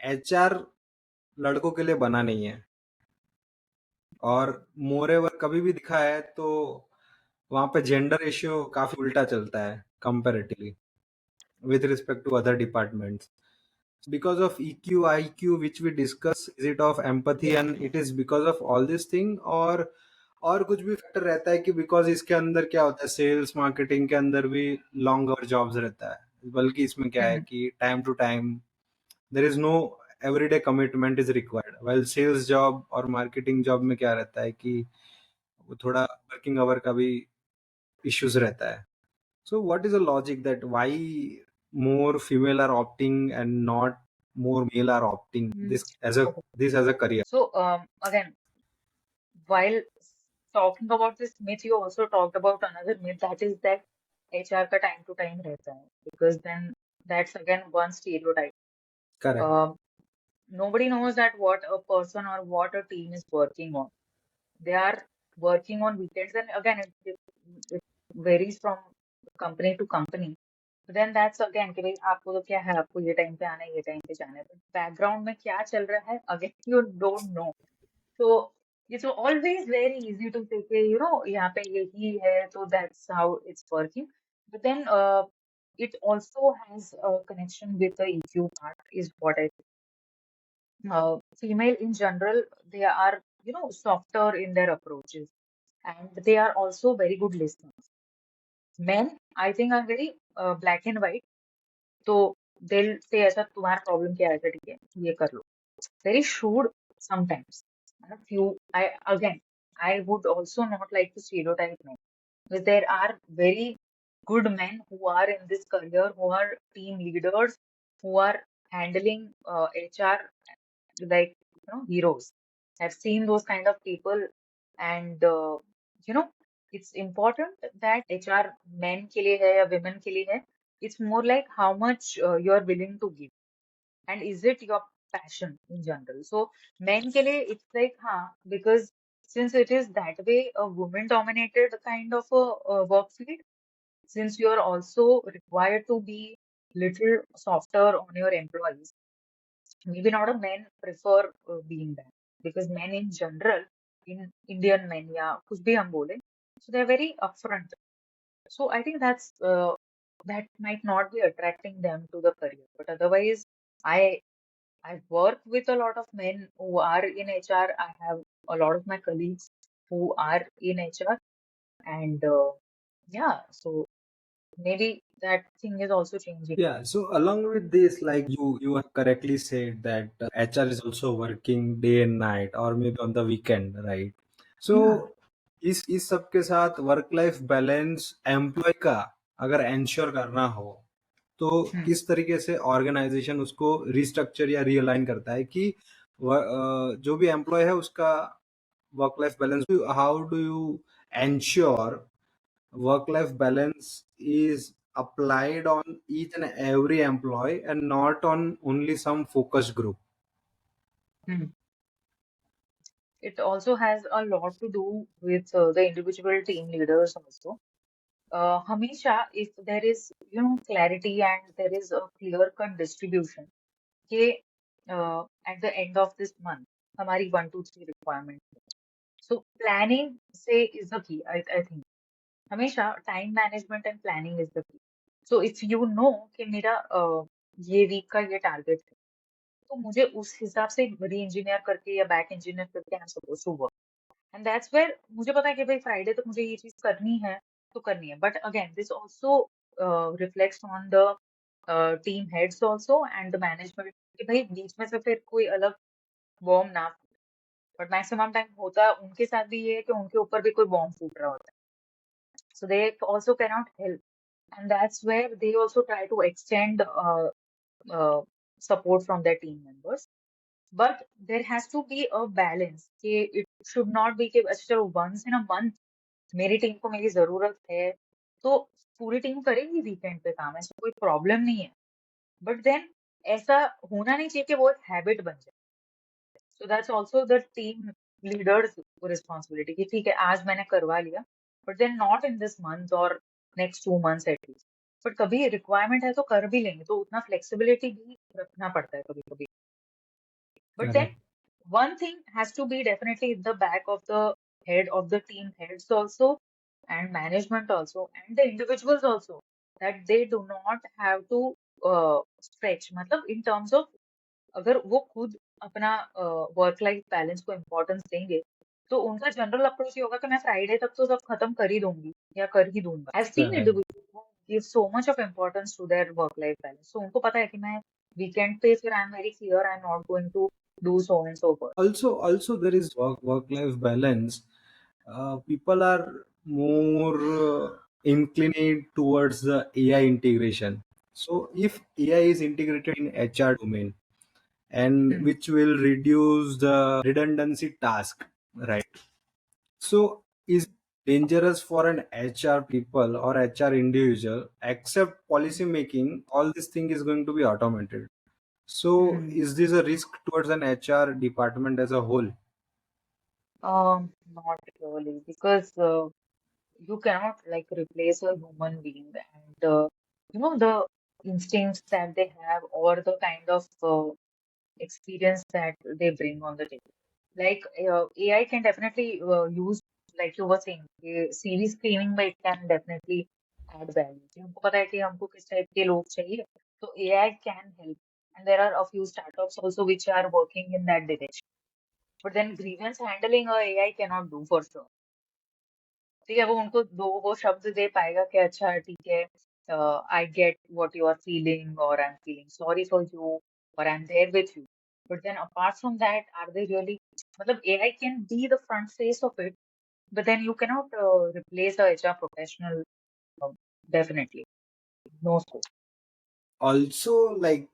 Hmm. एचआर लड़कों के लिए बना नहीं है। और मोरेवर कभी भी दिखा है तो वहां पे जेंडर रेशियो काफी उल्टा चलता है comparatively with respect to other departments. Because of EQ, IQ, which we discuss, is it of empathy and it is because of all this thing, और कुछ भी फैक्टर रहता है कि बिकॉज इसके अंदर क्या होता है, सेल्स मार्केटिंग के अंदर भी लॉन्ग आवर जॉब्स रहता है, बल्कि इसमें क्या है Hmm. कि time to time there is no everyday commitment is required, well sales job और मार्केटिंग जॉब में क्या रहता है कि वो थोड़ा वर्किंग आवर का भी इश्यूज रहता है। So what is the logic that why more female are opting and not more male are opting Hmm. Okay. this as a career? So again, while talking about this myth, you also talked about another myth, that is that HR का time to time रहता है, because then that's again one stereotype. Correct. Um, Nobody knows that what a person or what a team is working on. They are working on weekends, and again it varies from company to company. Then that's again कि भाई आपको तो क्या है, आपको ये time पे आना है, ये टाइम पे जाना है, but बैकग्राउंड में क्या चल रहा है, again you don't know. So it's always very easy to say कि यहाँ पे यही है, so that's how it's working. But then it also has a connection with the EQ part, is what I female in general, they are, softer in their approaches, and they are also very good listeners. Men, I think, are very black and white. So they'll say ऐसा तुम्हारा problem क्या है, ऐसा ठीक है ये कर लो. Very shrewd sometimes. And a few, I would also not like to stereotype men, because there are very good men who are in this career, who are team leaders, who are handling HR like heroes. I've seen those kind of people, and you know it's important that HR men के लिए है या women के लिए है. It's more like how much you are willing to give, and is it your passion in general. So men के लिए it's like हाँ, because since it is that way a woman dominated kind of a work field, since you are also required to be little softer on your employees, maybe not a men prefer being that, because men in general, in Indian men या कुछ भी हम बोले, so they're very upfront. So I think that might not be attracting them to the career, but otherwise I I work with a lot of men who are in HR. I have a lot of my colleagues who are in HR, and yeah, so maybe that thing is also changing. Yeah, so along with this, like you have correctly said that HR is also working day and night or maybe on the weekend, right? So Yeah. इस सब के साथ work life balance employ का अगर ensure करना हो तो Hmm. किस तरीके से ऑर्गेनाइजेशन उसको रिस्ट्रक्चर या रीअलाइन करता है कि जो भी एम्प्लॉय है उसका work life balance, how do you ensure work life balance is applied on each and every employee and not on only some focus group? Hmm. It also has a lot to do with the individual team leaders also. Hamisha, if there is, clarity and there is a clear-cut distribution, कि at the end of this month, हमारी 1, 2, 3 requirement. So planning say is the key, I think. हमेशा time management and planning is the key. So if you know कि मेरा ये week का ये target है, तो मुझे उस हिसाब से री-इंजीनियर करके या बैक इंजीनियर करके I'm supposed to work. And that's where मुझे पता है कि भाई फ्राइडे तक मुझे ये चीज करनी है तो करनी है. But again, this also reflects on the team heads also and the management, कि भाई बीच में से फिर कोई अलग बॉम्ब ना. बट मैक्सिमम टाइम होता उनके साथ भी ये है कि उनके ऊपर भी कोई बॉम्ब फूट रहा होता है. So they also cannot help. And that's where they also try to extend uh, support from their team members. But there has to be a balance. It should not be कि अच्छा चलो once in a month मेरी team को मेरी जरूरत है तो पूरी टीम करेगी वीकेंड पे काम, ऐसा कोई प्रॉब्लम नहीं है. बट देन ऐसा होना नहीं चाहिए कि वो एक हैबिट बन जाए. So that's also the team leader's responsibility कि ठीक है आज मैंने करवा लिया, but then not in this month और नेक्स्ट 2 months एटलीस्ट. बट कभी रिक्वायरमेंट है तो कर भी लेंगे, तो उतना फ्लेक्सिबिलिटी भी रखना पड़ता है कभी कभी. But then Correct. one thing has to be definitely in the back of the head of the team heads also, and management also, and the individuals also, that they do not have to stretch. मतलब in terms of अगर वो खुद अपना work life balance को importance देंगे, तो उनका general approach ये होगा कि मैं फ्राइडे तक तो सब खत्म कर ही दूंगी या कर ही दूंगा. I seen Correct. Individual give so much of importance to their work life balance, तो उनको पता है कि मैं वीकेंड पे फिर I am very clear I am not going to do so and so forth. Also there is work life balance. People are more inclined towards the AI integration. So if AI is integrated in HR domain, and Hmm. which will reduce the redundancy task, right? So is dangerous for an HR people or HR individual, except policy making, all this thing is going to be automated. So Hmm. is this a risk towards an HR department as a whole? Not really, because you cannot like replace a human being, and the instincts that they have or the kind of experience that they bring on the table. Like AI can definitely use, like you were saying, CV screening, but it can definitely add value. कि हमको पता है कि हमको किस type के लोग चाहिए, so AI can help. And there are a few startups also which are working in that direction. But then grievance handling AI cannot do for sure. ठीक है, वो उनको दो वो शब्द दे पाएगा कि अच्छा ठीक है, I get what you are feeling और I am feeling sorry for you और I am there with you. But then apart from that are they really, मतलब AI can be the front face of it, but then you cannot replace a HR professional. Definitely, no scope. Also, like,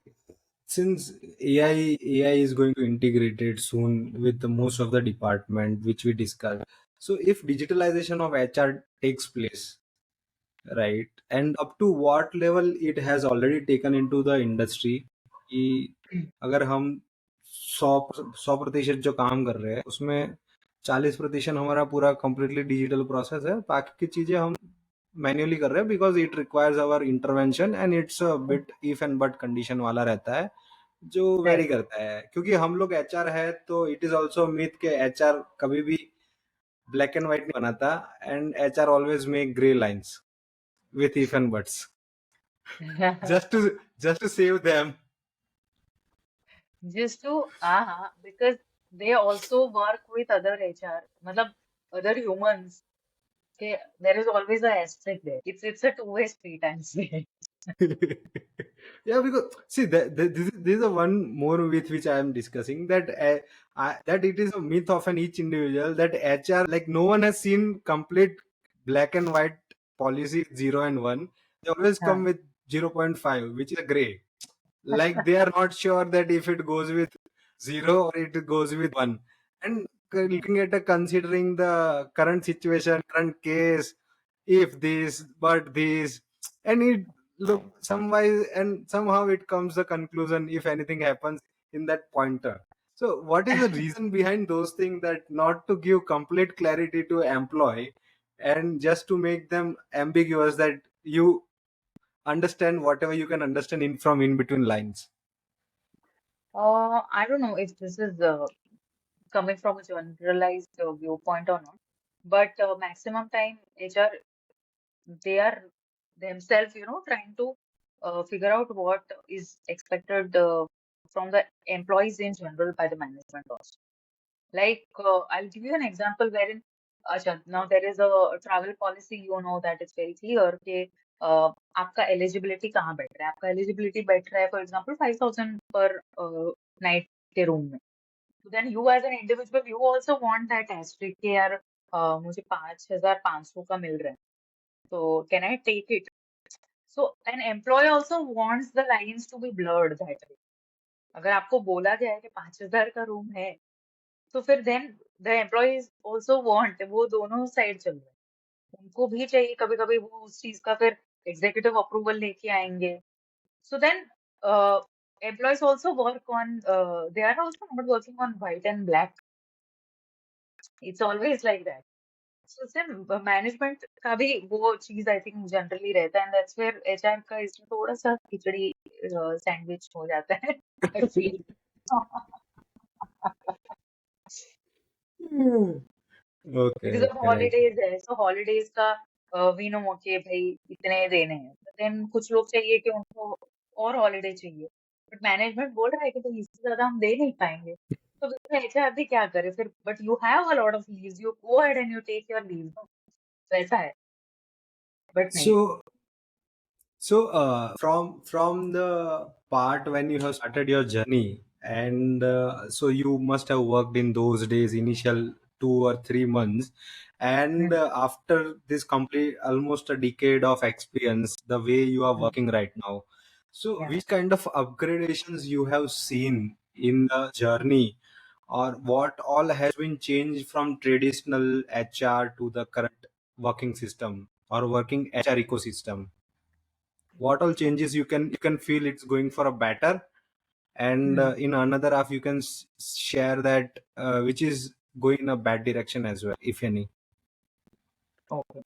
since AI is going to integrate it soon with the most of the department which we discussed. So if digitalization of HR takes place, right, and up to what level it has already taken into the industry, कि अगर हम 100% जो काम कर रहे हैं उसमें 40% हमारा पूरा completely डिजिटल प्रोसेस है, बाकी की चीजें हम मैन्युअली कर रहे हैं because it requires our intervention and it's a bit if and but condition वाला रहता है, जो वेरी Right. करता है क्योंकि हम लोग एचआर है, तो इट इज ऑल्सो मिथ के एचआर कभी भी ब्लैक एंड व्हाइट नहीं बनाता, and HR always make grey lines with if and buts just to save them. Just to, because they also work with other HR, मतलब other humans. Okay, there is always a asterisk there. It's a two-way street, I'm saying. Yeah, because see this is a one more with which I am discussing that that it is a myth of an each individual that HR, like, no one has seen complete black and white policy 0 and 1. They always come हाँ. with 0.5, which is a gray. Like they are not sure that if it goes with 0 or it goes with 1. And looking at considering the current situation, current case, if this but this, and it look some wise, and somehow it comes the conclusion if anything happens in that pointer. So what is the reason behind those things, that not to give complete clarity to employee and just to make them ambiguous, that you understand whatever you can understand in from in between lines? I don't know if this is coming from a generalized viewpoint or not, but maximum time HR, they are themselves, trying to figure out what is expected from the employees in general by the management also. Like, I'll give you an example wherein, Acha, now there is a travel policy, that is very clear कि आपका eligibility कहाँ बैठ रहा है. आपका eligibility बैठ रहा है, for example, 5,000 per night के room में. So then you as an individual, you also want that asterisk कि यार मुझे 5,500 का मिल रहा है. So can I take it? So an employee also wants the lines to be blurred that way. अगर आपको बोला गया है कि 5,000 का रूम है, तो फिर then the employees also want, वो दोनों साइड चल रहा है, उनको भी चाहिए, कभी कभी वो उस चीज का फिर एग्जीक्यूटिव अप्रूवल लेके आएंगे. So then employees also work on, they are also not working on white and black. It's always like that. So सिर्फ मैनेजमेंट का भी वो चीज आई थिंक जनरली रहता है, एंड दैट्स वेयर एचआर का इसमें थोड़ा सा खिचड़ी सैंडविच हो जाता है. I feel. Okay, बिकॉज अब okay, right. हॉलीडेज है, so हॉलीडेज का वी नो ओके भाई इतने देने हैं, देन कुछ लोग चाहिए कि उनको और हॉलीडे चाहिए, बट मैनेजमेंट बोल रहा है कि भाई इससे ज्यादा हम दे नहीं पाएंगे, तो एचआर भी क्या करे फिर, but you have a lot of leaves, you go ahead and you take your leaves. तो ऐसा है, बट नहीं. So, from the part when you have started your journey, and so you must have worked in those days, initial 2 or 3 months, and hmm, after this complete almost a decade of experience, the way you are hmm, working right now. So, yeah. which kind of upgradations you have seen in the journey, or what all has been changed from traditional HR to the current working system or working HR ecosystem? What all changes you can feel it's going for a better, and Hmm. in another half you can share that which is going in a bad direction as well, if any. Okay.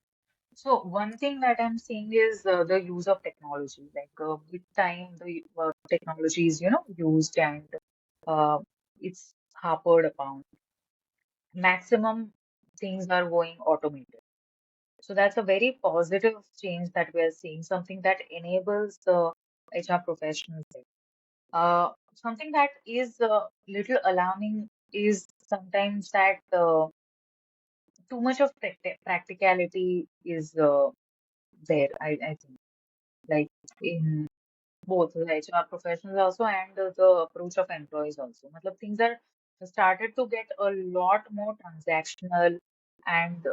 So one thing that I'm seeing is the use of technology. Like with time, the technology is, used, and uh, it's harped upon. Maximum things are going automated. So that's a very positive change that we are seeing, something that enables the HR professionals. Something that is a little alarming is sometimes that too much of practicality is there, I think, like in both the HR professionals also and the approach of employees also. मतलब things are started to get a lot more transactional, and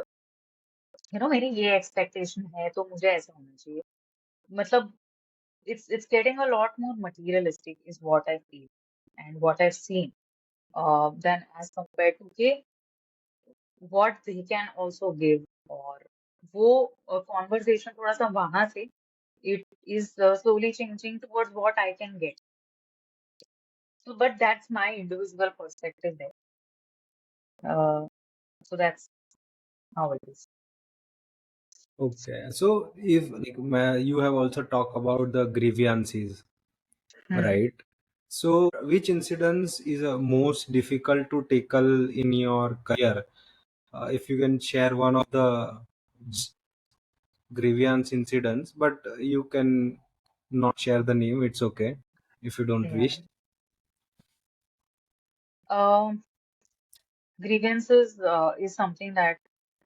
मेरी ये expectation है तो मुझे ऐसा होना चाहिए. मतलब it's getting a lot more materialistic is what I feel and what I've seen, than as compared to what they can also give, or वो conversation थोड़ा सा वहां से it is slowly changing towards what I can get. So, but that's my individual perspective there. So that's how it is. Okay, so if like you have also talked about the grievances, Hmm. right? So which incidents is most difficult to tackle in your career? If you can share one of the grievance incidents, but you can not share the name, it's okay if you don't Yeah. wish. Um, Grievances is something that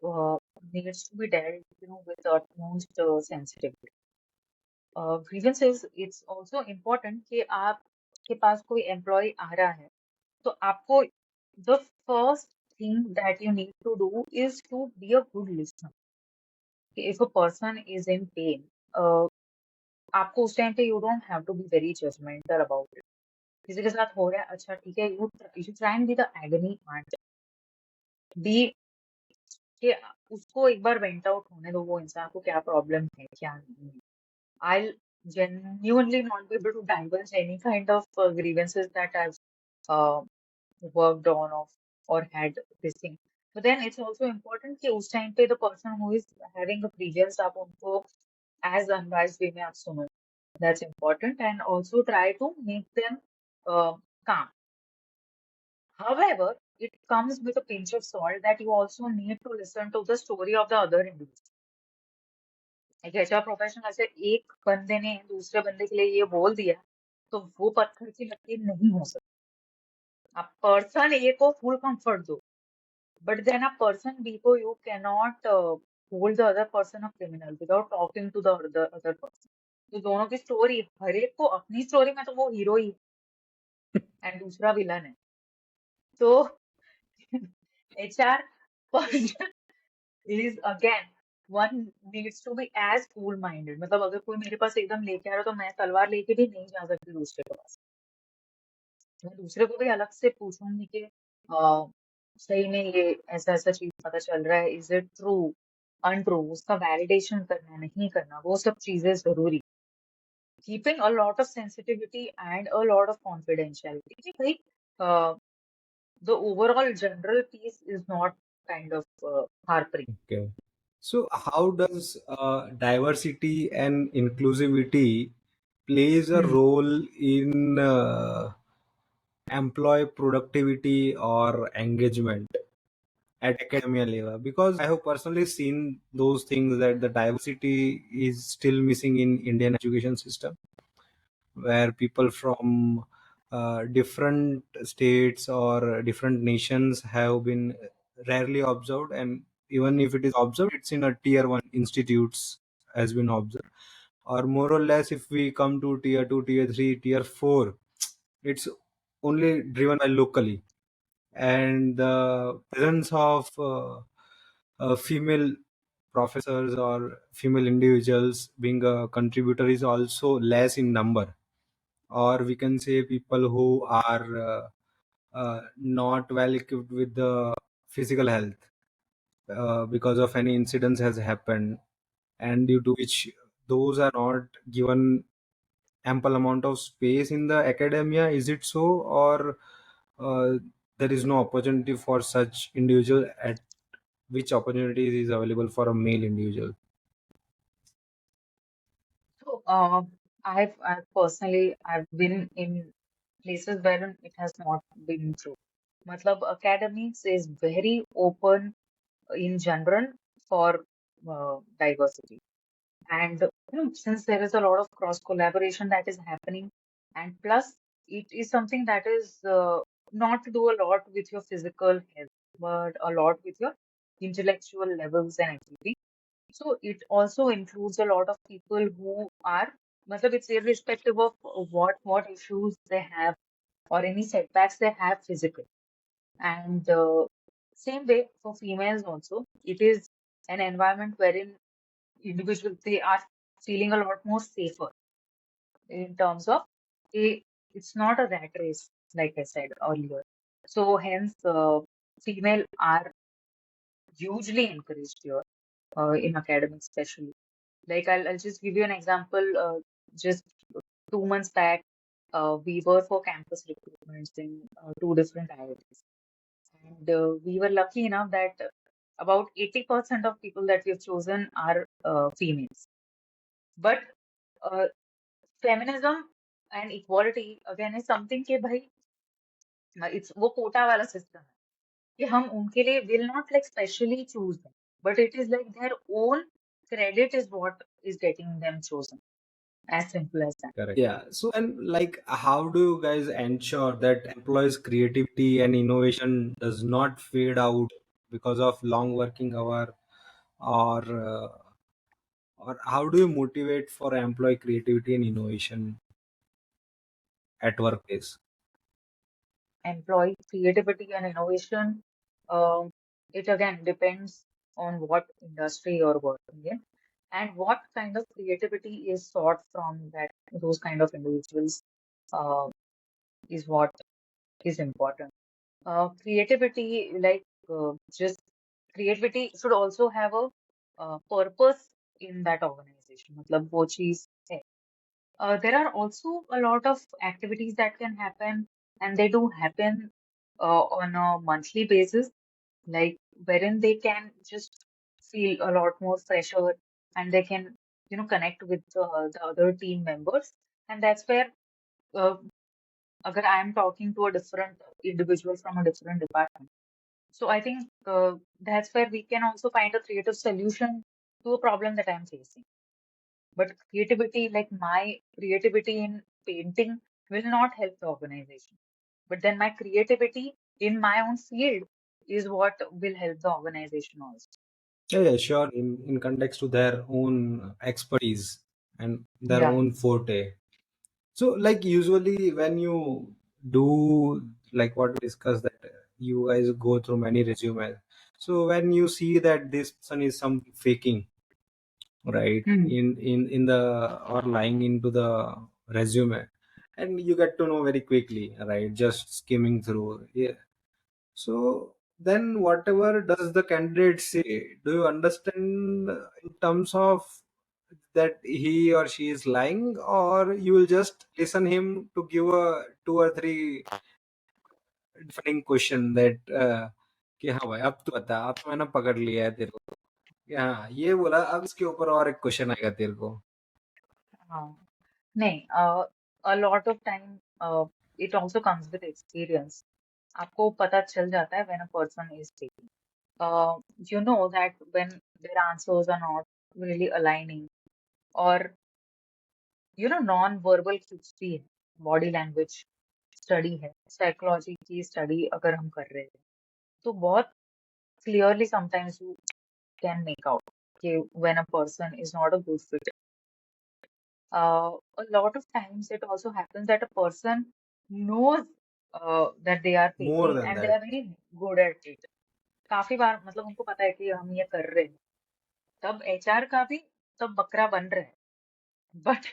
uh, needs to be dealt, with utmost sensitivity. Grievances, it's also important कि आपके पास कोई employee आ रहा है, तो आपको the first thing that you need to do is to be a good listener. If a person is in pain, uh, आपको उस time पे you don't have to be very judgemental about it. किसी के साथ हो रहा है, अच्छा ठीक है, you try and be the agony aunt, be कि उसको एक बार वेंट आउट होने दो, वो इंसान को क्या प्रॉब्लम है क्या नहीं है. आई genuinely not be able to divulge any kind of grievances that I've uh, worked on or had this thing. But then it's also important कि उस टाइम पे the person who is having a grievance आप उनको as unbiased way में आप सुनो. That's important, and also try to make them calm. However, it comes with a pinch of salt that you also need to listen to the story of the other individual. एक HR professional ऐसे एक बंदे ने दूसरे बंदे के लिए ये बोल दिया, तो वो पत्थर की लकीर नहीं हो सकती. आप पर्सन ए को फुल कंफर्ट दो, बट देन आप पर्सन बी को you can not hold the other person a criminal without talking to the other person. तो दोनों की स्टोरी, हर एक को अपनी स्टोरी में तो वो हीरो ही एंड दूसरा विलन है. तो HR person is again. one needs to be as cool minded. मतलब अगर कोई मेरे पास एकदम लेके आ रहा है तो मैं तलवार लेके भी नहीं जा सकती दूसरे के पास। मैं दूसरे को भी अलग से पूछूंगी कि सही में ये ऐसा ऐसा चीज पता चल रहा है, इज इट ट्रू, अनट्रू, उसका वैलिडेशन करना नहीं करना, वो सब चीजें जरूरी। Keeping a lot of sensitivity and a lot of confidentiality कि भाई the overall general piece is not kind of harping. Okay. So, how does diversity and inclusivity plays a Hmm. role in employee productivity or engagement at academia level? Because I have personally seen those things that the diversity is still missing in Indian education system, where people from different states or different nations have been rarely observed, and even if it is observed, it's in a tier 1 institutes has been observed, or more or less if we come to tier 2, tier 3, tier 4, it's only driven by locally. And the presence of female professors or female individuals being a contributor is also less in number, or we can say people who are not well equipped with the physical health because of any incidents has happened, and due to which those are not given ample amount of space in the academia. Is it so, or uh, there is no opportunity for such individual, at which opportunities is available for a male individual? So, I've personally I've been in places where it has not been true. Matlab, academics is very open in general for diversity, and since there is a lot of cross collaboration that is happening, and plus it is something that is not to do a lot with your physical health, but a lot with your intellectual levels and everything. So it also includes a lot of people who are, matlab it's irrespective of what issues they have or any setbacks they have physically. And same way for females also, it is an environment wherein individuals they are feeling a lot more safer in terms of a, it's not a rat race, like I said earlier. So hence, female are hugely encouraged here in academics, especially. Like I'll just give you an example. Just 2 months back, we were for campus recruitments in two different IITs, and we were lucky enough that about 80% of people that we've chosen are females. But uh, feminism and equality again is something कि भाई it's वो कोटा वाला system है कि हम उनके लिए will not like specially choose them, but it is like their own credit is what is getting them chosen. As simple as that. Correct. Yeah. So, and like, how do you guys ensure that employees' creativity and innovation does not fade out because of long working hour, or or how do you motivate for employee creativity and innovation at workplace? Employee creativity and innovation, um, it again depends on what industry you're working in and what kind of creativity is sought from that those kind of individuals uh, is what is important. Creativity, like just creativity should also have a purpose in that organization. मतलब वो चीज है. There are also a lot of activities that can happen, and they do happen on a monthly basis, like wherein they can just feel a lot more fresher and they can, connect with the other team members. And that's where, uh, agar I am talking to a different individual from a different department. So I think that's where we can also find a creative solution to a problem that I'm facing. But creativity, like my creativity in painting, will not help the organization. But then my creativity in my own field is what will help the organization also. Yeah, yeah, sure. In context to their own expertise and their Yeah. own forte. So, like usually when you do like what we discussed, that you guys go through many resumes. So when you see that this person is some faking, right, Hmm. in the or lying into the resume, and you get to know very quickly, right, just skimming through. Yeah. So then whatever does the candidate say, do you understand in terms of that he or she is lying, or you will just listen him to give a two or three different question that कि हाँ भाई अब तू बता, अब तो मैंने पकड़ लिया है तेरे को कि हाँ ये बोला, अब इसके ऊपर और एक क्वेश्चन आएगा तेरे को. हाँ. नहीं, a lot of time it also comes with experience. आपको पता चल जाता है when a person is speaking. You know that when their answers are not really aligning, or non-verbal cues भी है, body language स्टडी है, साइकोलॉजी की study अगर हम कर रहे हैं, तो बहुत clearly sometimes you can make out कि when a person is not a good fit. A lot of times it also happens that a person knows that they are more faking then and they that. are very good at it. काफी बार मतलब उनको पता है कि हम ये कर रहे हैं, तब एचआर का भी तब बकरा बन रहा है, बट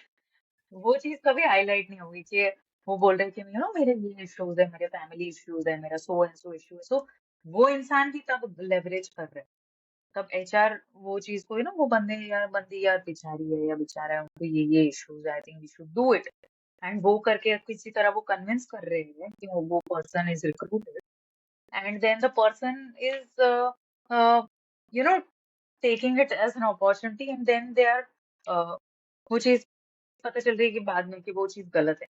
वो चीज कभी हाईलाइट नहीं होगी कि वो बोल रहे हैं कि मेरे ये इश्यूज है, मेरे फैमिली इश्यूज है, मेरा सो एंड सो इश्यू है, सो वो इंसान भी तब लेवरेज कर रहा है. तब एचआर वो चीज को वो बंदे यार बंदी यार बेचारी है या बेचारा है, उनको ये issues, I think we should do it, and वो करके किसी तरह वो कन्विंस कर रहे हैं कि वो person is recruited, and then the person is you know taking it as an opportunity, and then they are वो चीज पता चल रही है कि बाद में कि वो चीज गलत है,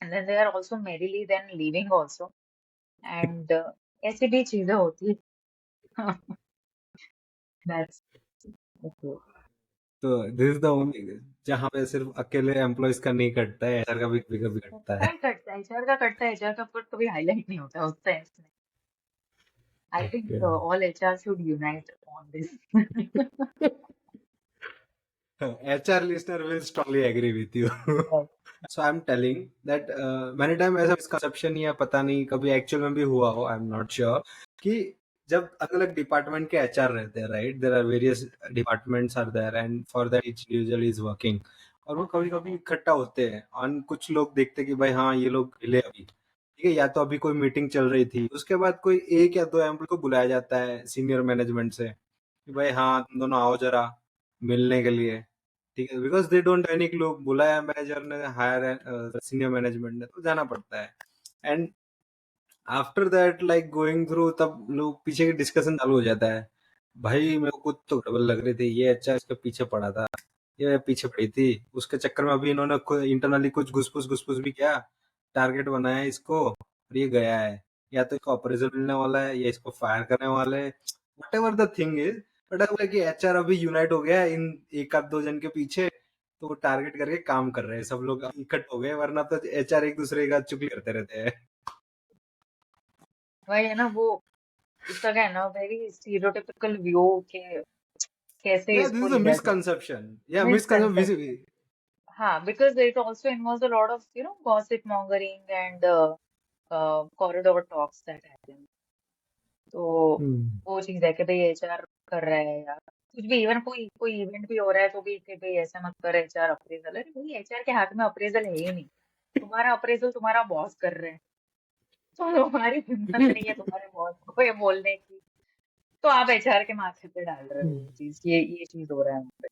and then they are also merrily then leaving also, एंड ऐसी भी चीजें होती है. That's okay. तो दिस इज द ओनली जहाँ पे सिर्फ अकेले एम्प्लॉयज का नहीं कटता है, एचआर का भी कभी कभी कटता कटता है. है, कटता है, एचआर का कटता है, एचआर का पर कभी हाईलाइट नहीं होता उस सेंस में. I think all HR should unite on this. HR listener will strongly agree with you. So I am telling that many time ऐसा मिसकंसेप्शन या पता नहीं कभी एक्चुअल में भी हुआ हो, आई एम नॉट श्योर, कि जब अलग अलग डिपार्टमेंट के एचआर रहते हैं, right, there are various departments are there and for that each individual is working, और वो कभी कभी इकट्ठा होते हैं और कुछ लोग देखते हैं कि भाई हाँ ये लोग मिले अभी, ठीक है, या तो अभी कोई मीटिंग चल रही थी, उसके बाद कोई एक या दो एम्प्लॉय को बुलाया जाता है सीनियर मैनेजमेंट से कि भाई हाँ तुम दोनों आओ जरा मिलने के लिए, ठीक है, because they don't any clue, बुलाया मैनेजर ने, हायर सीनियर मैनेजमेंट ने, तो जाना पड़ता है. And after that like going through, तब लोग पीछे की डिस्कशन चालू हो जाता है, भाई मेरे को कुछ तो गड़बड़ लग रही थी, ये अच्छा इसके पीछे पड़ा था, ये पीछे पड़ी थी, उसके चक्कर में अभी इन्होंने इंटरनली कुछ घुसपुस भी किया, टारगेट बनाया इसको और ये गया है, या तो इसको अप्रेजल मिलने वाला है या इसको फायर करने वाले है, what ever the thing is. But ऐसा है कि एचआर अभी यूनाइट हो गया है इन एक आध दो जन के पीछे, तो वो टारगेट करके काम कर रहे हैं, सब लोग इकट्ठ हो गए, वरना तो एचआर एक दूसरे का चुगली करते रहते हैं. वही है ना वो, उसका क्या है ना, वेरी स्टीरियोटिपिकल व्यू के कैसे Yeah, this इसको is a लिया जाए. misconception. Yeah, misconception. misconception. हाँ, because it also involves a lot of gossip mongering and corridor talks that happen. तो Hmm. वो चीज है कि भाई एचआर कर रहा है यार, कुछ भी, इवन कोई कोई इवेंट भी हो रहा है तो भी कि भाई ऐसा मत कर, एचआर अप्रेजल, अरे भाई एचआर के हाथ में अप्रेजल है ही नहीं, तुम्हारा अप्रेजल तुम्हारा बॉस कर रहे हैं, तो तुम्हारी हिम्मत नहीं है तुम्हारे बॉस को ये बोलने की, तो आप एचआर के माथे पे डाल रहे हो ये चीज, ये चीज हो रहा है वहाँ पे.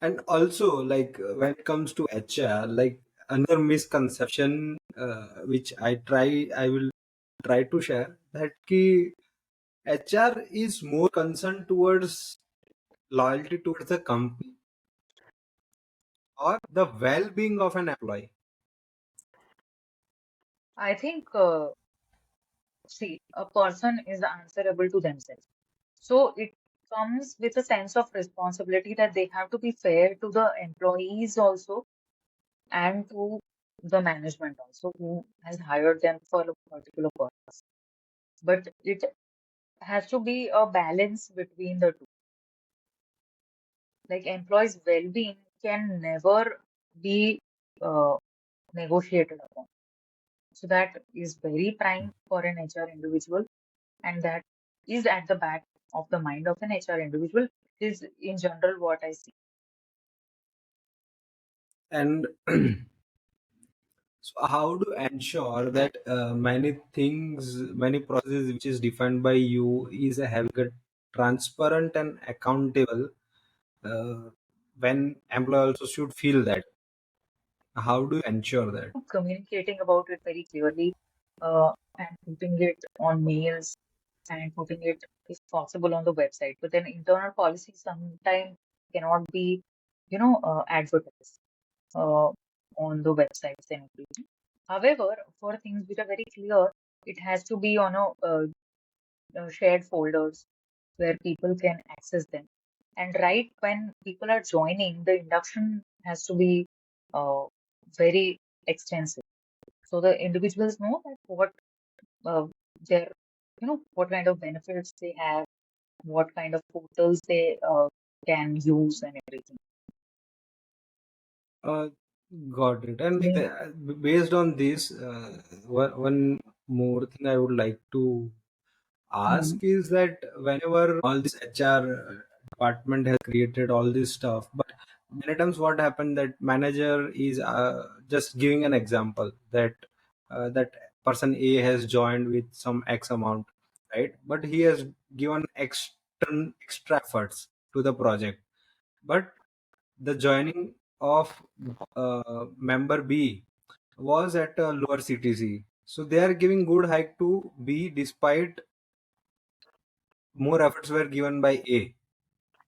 And also, like when it comes to HR, like another misconception which I will try to share that ki HR is more concerned towards loyalty towards the company or the well-being of an employee. I think see, a person is answerable to themselves, so it comes with a sense of responsibility that they have to be fair to the employees also, and to the management also who has hired them for a particular purpose. But it has to be a balance between the two. Like employees' well-being can never be uh, negotiated upon. So that is very prime for an HR individual, and that is at the back of the mind of an HR individual is in general what I see. And so how to ensure that many processes which is defined by you is having a transparent and accountable, uh, when employee also should feel that. How do you ensure that? Communicating about it very clearly and putting it on mails and putting it, if possible, on the website. But then internal policy sometimes cannot be, advertised uh, on the websites and everything. However, for things which are very clear, it has to be on shared folders where people can access them. And right when people are joining, the induction has to be uh, very extensive. So the individuals know that what uh, their, what kind of benefits they have, what kind of portals they can use and everything. Uh, got it. And Mm. based on this, one more thing I would like to ask Mm. is that whenever all this HR department has created all this stuff, but many times what happened that manager is just giving an example that that person A has joined with some X amount, right? But he has given extra efforts to the project, but the joining of member B was at a lower CTC. So they are giving good hike to B despite more efforts were given by A,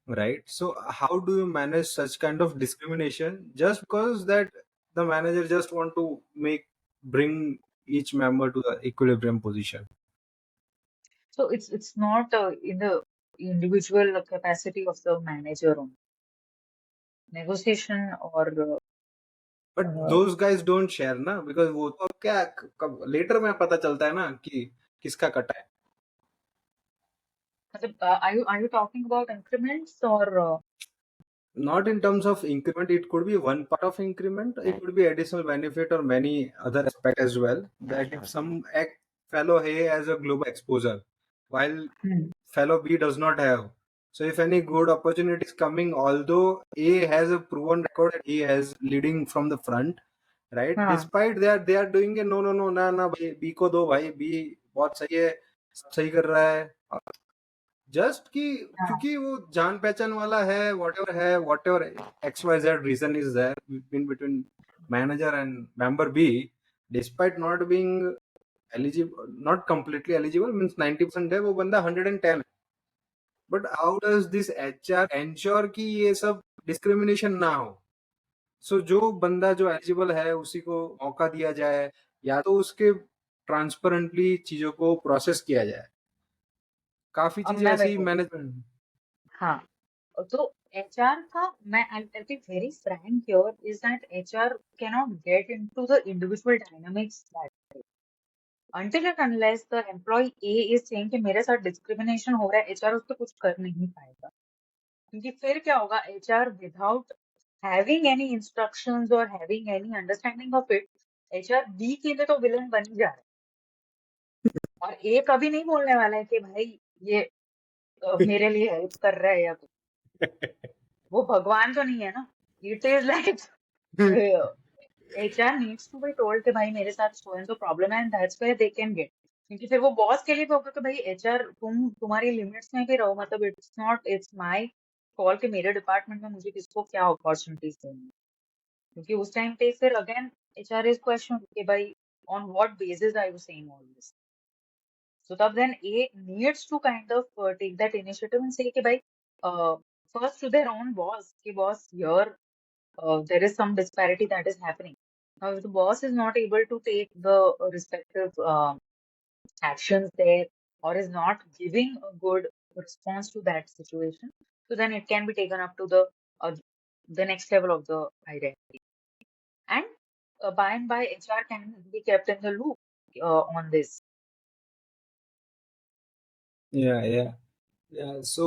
right? So how do you manage such kind of discrimination just because that the manager just want to bring each member to the equilibrium position? So it's not in the individual capacity of the manager on negotiation or But uh, those guys don't share ना, because वो तो क्या later में पता चलता है ना कि किसका कटा है. are you talking about increments or Not in terms of increment, it could be one part of increment, it could be additional benefit or many other aspect as well. That if some fellow A has a global exposure while hmm. fellow B does not have, so if any good opportunity is coming, although A has a proven record that he has leading from the front, right, हाँ, despite that they are doing a no no no ना ना भाई B को दो भाई, B बहुत सही है, सब सही कर रहा है, जस्ट कि हाँ. क्योंकि वो जान पहचान वाला है, whatever X Y Z reason is there in between manager and member B, despite not being eligible, not completely eligible means 90% है, वो बंदा 110 है. But how does this HR ensure कि ये सब डिस्क्रिमिनेशन ना हो? सो जो बंदा जो एलिजिबल है उसी को मौका दिया जाए, या तो उसके ट्रांसपेरेंटली चीजों को प्रोसेस किया जाए. काफी अब चीजें मैं ऐसी बताती हूँ. मैनेजमेंट. हाँ, तो एचआर का मैं I'll be very frank here is that HR cannot get into the individual dynamics that way. Until and unless the employee A is saying कि मेरे साथ डिस्क्रिमिनेशन हो रहा है, एचआर उस पर कुछ कर नहीं पाएगा. क्योंकि फिर क्या होगा, HR without having any instructions और having any understanding of it, HR B के लिए तो विलन बन ही जा रहा है. और ए कभी नहीं बोलने वाला है कि भाई ये मेरे लिए हेल्प कर रहा है या कुछ. वो भगवान तो नहीं है ना. It is like HR needs to be told कि भाई मेरे साथ so and so problem है, and that's where they can get. क्योंकि फिर वो बॉस के लिए भी होगा कि भाई HR तुम्हारी लिमिट्स में भी रहो, मतलब इट्स माय कॉल कि मेरे डिपार्टमेंट में मुझे किसको क्या अपॉर्चुनिटीज देनी है. क्योंकि उस टाइम पे फिर अगेन HR इज क्वेश्चन कि भाई on what basis are you saying all this. So तब then A needs to kind of take that initiative and say कि भाई first to their own boss कि boss here there is some disparity that is happening. Now, if the boss is not able to take the respective actions there or is not giving a good response to that situation, so then it can be taken up to the next level of the hierarchy. And by and by, HR can be kept in the loop on this. Yeah, yeah. Yeah, so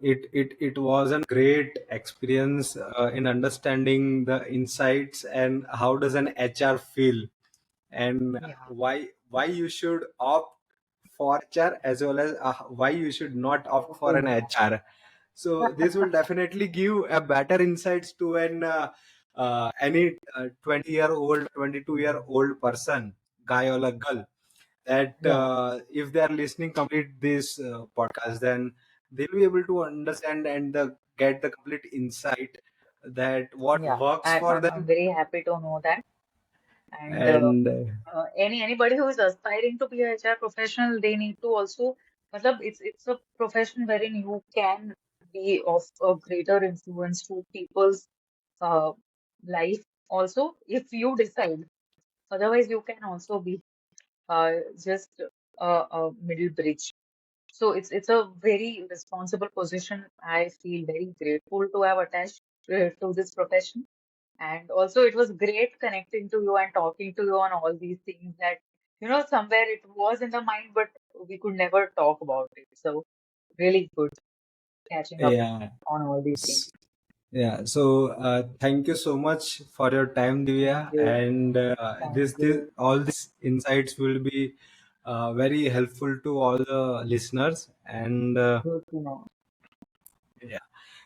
it was a great experience in understanding the insights and how does an HR feel, and Yeah. why you should opt for HR, as well as why you should not opt for an Okay. HR. So this will definitely give a better insights to an any 20-year-old, 22-year-old person, guy or a girl, that Yeah, if they are listening complete this podcast, then they'll be able to understand and get the complete insight that what yeah. works I'm for I'm, I'm them. very happy to know that. And And anybody who is aspiring to be a HR professional, they need to also, matlab, it's a profession wherein you can be of a greater influence to people's uh, life also if you decide. Otherwise, you can also be just a middle bridge. So it's a very responsible position. I feel very grateful to have attached to this profession. And also, it was great connecting to you and talking to you on all these things that, somewhere it was in the mind, but we could never talk about it. So, really good catching up yeah. on all these things. Yeah, so thank you so much for your time, Thank Divya, you. and Thank this you. all these insights will be very helpful to all the listeners. And Good to know. yeah,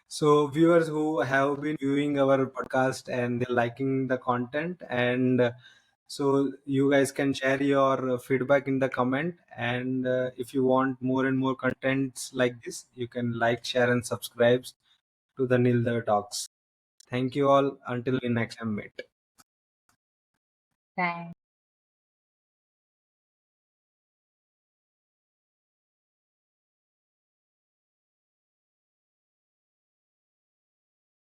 so viewers who have been viewing our podcast and they're liking the content, and so you guys can share your feedback in the comment. And if you want more and more contents like this, you can like, share, and subscribe to the Nilda Talks. Thank you all. Until we next time meet. Thanks.